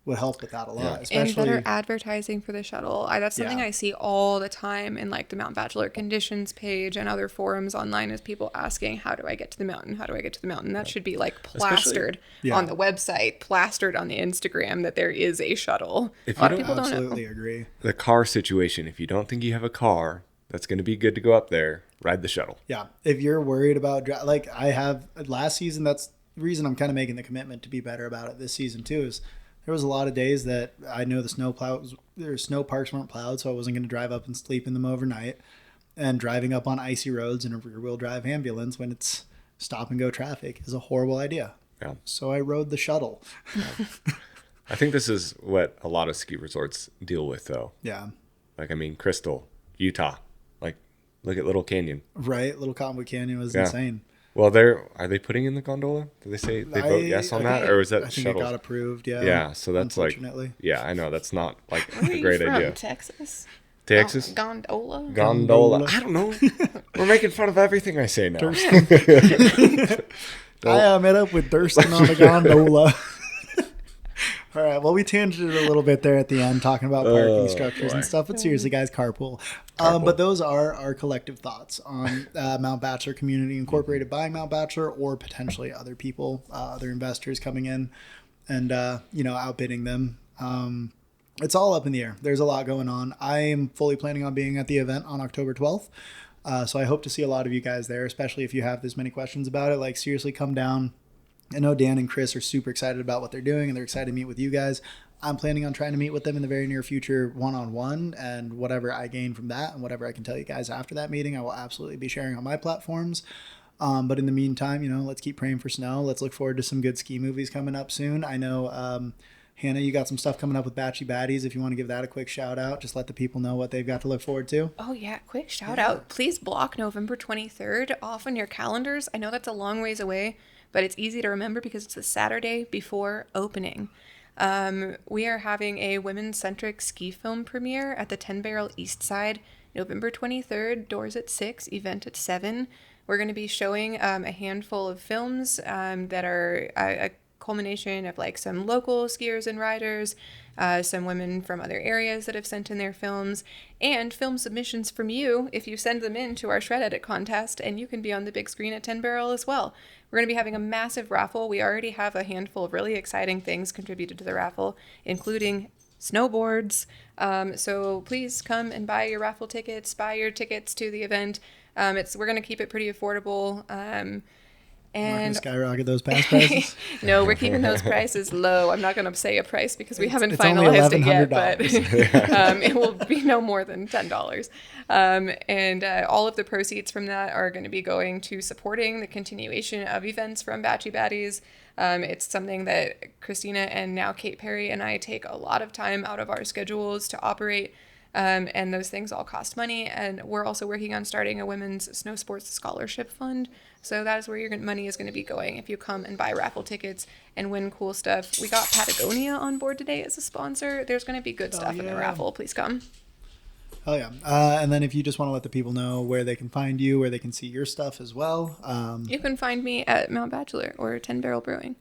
S1: would help with that a lot.
S3: And
S1: Especially
S3: better advertising for the shuttle. That's something
S1: Yeah.
S3: I see all the time in like the Mount Bachelor conditions page and other forums online, is people asking, how do I get to the mountain? How do I get to the mountain? That should be like plastered
S1: Yeah.
S3: on the website, plastered on the Instagram that there is a shuttle.
S2: If
S3: A lot
S2: you
S3: of
S2: don't-
S3: people don't know.
S1: absolutely agree.
S2: The car situation, if you don't think you have a car that's going to be good to go up there, ride the shuttle.
S1: Yeah. If you're worried about, like I have last season, that's the reason I'm kind of making the commitment to be better about it this season too, is there was a lot of days that I know the snow parks weren't plowed, so I wasn't going to drive up and sleep in them overnight. And driving up on icy roads in a rear-wheel drive ambulance when it's stop and go traffic is a horrible idea.
S2: Yeah.
S1: So I rode the shuttle.
S2: I think this is what a lot of ski resorts deal with though.
S1: Yeah.
S2: Like, I mean, Crystal, Utah, like look at Little Canyon.
S1: Right. Little Cottonwood Canyon was
S2: Yeah.
S1: insane.
S2: Well, are they putting in the gondola? Did they say they vote yes on that, or was that
S1: I think
S2: shuttle?
S1: it got approved. Yeah.
S2: Yeah, so that's like,
S1: unfortunately.
S2: yeah, I know that's not like
S3: Where are
S2: a
S3: you
S2: great
S3: from?
S2: idea.
S3: Texas?
S2: Texas
S3: Gondola?
S2: gondola. I don't know. We're making fun of everything I say now.
S1: I met up with Thurston on the gondola. All right. Well, we tangented a little bit there at the end, talking about parking structures and stuff. But seriously, guys, carpool. But those are our collective thoughts on Mount Bachelor Community Incorporated buying Mount Bachelor, or potentially other people, other investors coming in and outbidding them. It's all up in the air. There's a lot going on. I am fully planning on being at the event on October 12th. So I hope to see a lot of you guys there, especially if you have this many questions about it. Like, seriously, come down. I know Dan and Chris are super excited about what they're doing, and they're excited to meet with you guys. I'm planning on trying to meet with them in the very near future one-on-one, and whatever I gain from that and whatever I can tell you guys after that meeting, I will absolutely be sharing on my platforms. But in the meantime, let's keep praying for snow. Let's look forward to some good ski movies coming up soon. I know, Hannah, you got some stuff coming up with Batchy Baddies. If you want to give that a quick shout out, just let the people know what they've got to look forward to.
S3: Oh, yeah. Quick shout out. Please block November 23rd off on your calendars. I know that's a long ways away, but it's easy to remember because it's the Saturday before opening. We are having a women-centric ski film premiere at the 10 Barrel East Side, November 23rd, doors at 6, event at 7. We're going to be showing a handful of films that are a culmination of like some local skiers and riders, some women from other areas that have sent in their films, and film submissions from you if you send them in to our Shred Edit contest, and you can be on the big screen at 10 Barrel as well. We're going to be having a massive raffle. We already have a handful of really exciting things contributed to the raffle, including snowboards. So please come and buy your raffle tickets, buy your tickets to the event. We're going to keep it pretty affordable. And
S1: skyrocket those pass prices.
S3: No, we're keeping those prices low. I'm not going to say a price because we haven't
S1: it's only
S3: finalized it yet, but
S1: $1,100.
S3: it will be no more than $10. And all of the proceeds from that are going to be going to supporting the continuation of events from Batchy Baddies. It's something that Christina and now Kate Perry and I take a lot of time out of our schedules to operate. And those things all cost money. And we're also working on starting a women's snow sports scholarship fund. So that is where your money is going to be going if you come and buy raffle tickets and win cool stuff. We got Patagonia on board today as a sponsor. There's going to be good stuff in the raffle. Please come.
S1: Oh, yeah. And then if you just want to let the people know where they can find you, where they can see your stuff as well.
S3: You can find me at Mount Bachelor or 10 Barrel Brewing.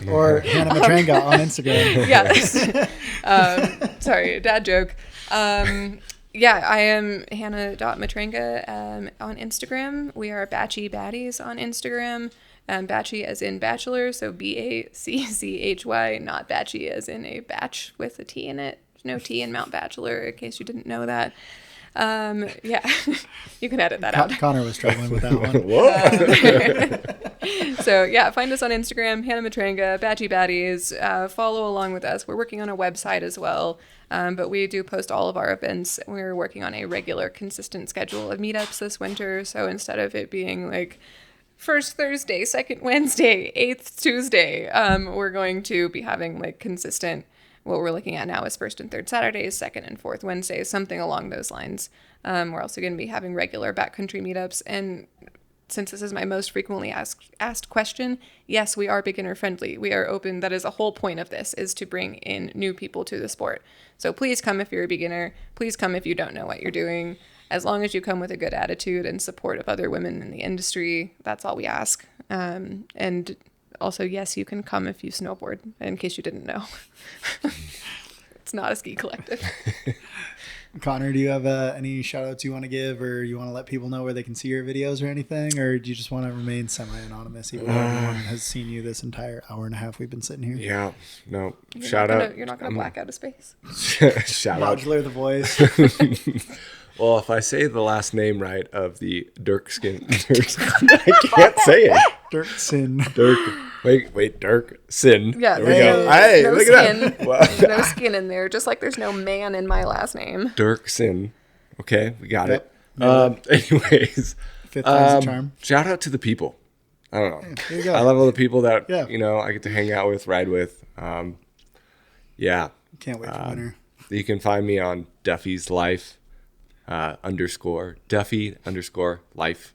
S1: Or Hannah Matranga on Instagram.
S3: Yes. Sorry, dad joke. Yeah, I am Hannah.Matranga on Instagram. We are Batchy Baddies on Instagram. Batchy as in bachelor, so BACCHY, not batchy as in a batch with a T in it. No T in Mount Bachelor, in case you didn't know that. Yeah, you can edit that out.
S1: Connor was struggling with that one.
S3: So yeah, find us on Instagram, Hannah Matranga, Batchy Baddies. Follow along with us. We're working on a website as well, but we do post all of our events. We're working on a regular, consistent schedule of meetups this winter. So instead of it being like first Thursday, second Wednesday, 8th Tuesday, we're going to be having like consistent. What we're looking at now is first and third Saturdays, second and fourth Wednesdays, something along those lines. We're also going to be having regular backcountry meetups. And since this is my most frequently asked question, yes, we are beginner friendly. We are open. That is a whole point of this, is to bring in new people to the sport. So please come if you're a beginner. Please come if you don't know what you're doing. As long as you come with a good attitude and support of other women in the industry, that's all we ask. And also, yes, you can come if you snowboard, in case you didn't know. It's not a ski collective.
S1: Connor, do you have any shout outs you want to give, or you want to let people know where they can see your videos or anything, or do you just want to remain semi-anonymous even though everyone has seen you this entire hour and a half we've been sitting here?
S2: Yeah, no.
S3: You're not going to black out of space.
S2: Shout out.
S1: Modular the voice.
S2: Well, if I say the last name right of the Dirksin, I can't say it. Dirksin.
S3: Yeah,
S2: there we go. Hey,
S3: no
S2: look
S3: skin.
S2: at that. Well,
S3: No skin in there, just like there's no man in my last name.
S2: Dirksin. Okay, we got
S1: Yep.
S2: it. Anyways,
S1: Fifth time's the charm.
S2: shout out to the people. I don't know.
S1: There you go.
S2: I love all the people that
S1: Yeah.
S2: I get to hang out with, ride with. Yeah.
S1: Can't wait for winter.
S2: You can find me on Duffy's Life _Duffy_life.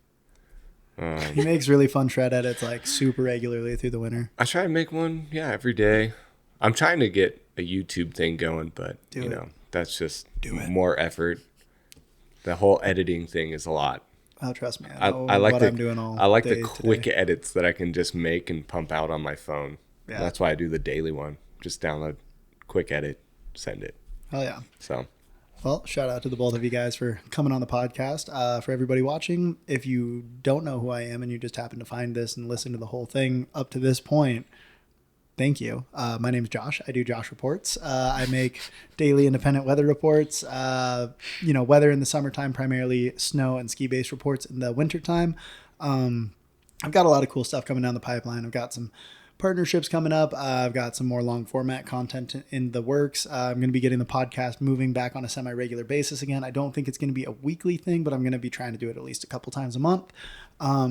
S1: He makes really fun shred edits like super regularly through the winter.
S2: I try to make one, every day. I'm trying to get a YouTube thing going, but that's just more effort. The whole editing thing is a lot.
S1: Oh, trust me.
S2: I like
S1: I'm doing all
S2: I like
S1: day
S2: the quick
S1: today.
S2: edits that I can just make and pump out on my phone.
S1: Yeah.
S2: That's why I do the daily one. Just download, quick edit, send it.
S1: Oh, yeah.
S2: So,
S1: Well, shout out to the both of you guys for coming on the podcast. For everybody watching, if you don't know who I am and you just happen to find this and listen to the whole thing up to this point, thank you. My name is Josh. I do Josh Reports. I make daily independent weather reports, weather in the summertime, primarily snow and ski-based reports in the wintertime. I've got a lot of cool stuff coming down the pipeline. I've got some partnerships coming up. I've got some more long format content in the works. I'm going to be getting the podcast moving back on a semi-regular basis again. I don't think it's going to be a weekly thing, but I'm going to be trying to do it at least a couple times a month.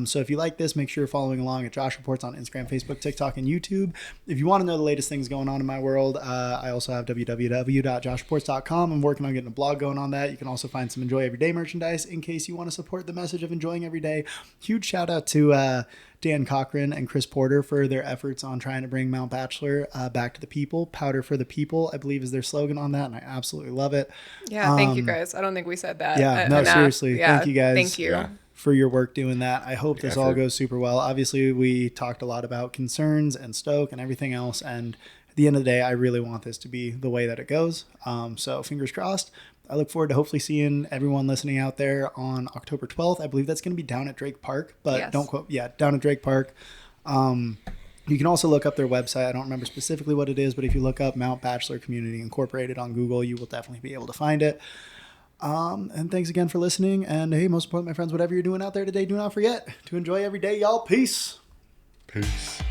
S1: So if you like this, make sure you're following along at Josh Reports on Instagram, Facebook, TikTok, and YouTube. If you want to know the latest things going on in my world, I also have www.joshreports.com. I'm working on getting a blog going on that. You can also find some Enjoy Everyday merchandise in case you want to support the message of enjoying every day. Huge shout out to Dan Cochran and Chris Porter for their efforts on trying to bring Mount Bachelor back to the people. Powdr for the people, I believe, is their slogan on that, and I absolutely love it.
S3: Yeah, thank you guys. I don't think we said that.
S1: Yeah, no,
S3: enough.
S1: seriously.
S3: Yeah,
S1: thank you guys.
S3: Thank you.
S1: For your work doing that. I hope this all goes super well. Obviously, we talked a lot about concerns and Stoke and everything else, and at the end of the day, I really want this to be the way that it goes. So fingers crossed. I look forward to hopefully seeing everyone listening out there on October 12th. I believe that's going to be down at Drake Park, but
S3: Yes.
S1: don't quote. Yeah, down at Drake Park. You can also look up their website. I don't remember specifically what it is, but if you look up Mount Bachelor Community Incorporated on Google, you will definitely be able to find it. And thanks again for listening. And hey, most important, my friends, whatever you're doing out there today, do not forget to enjoy every day, y'all. Peace.
S2: peace.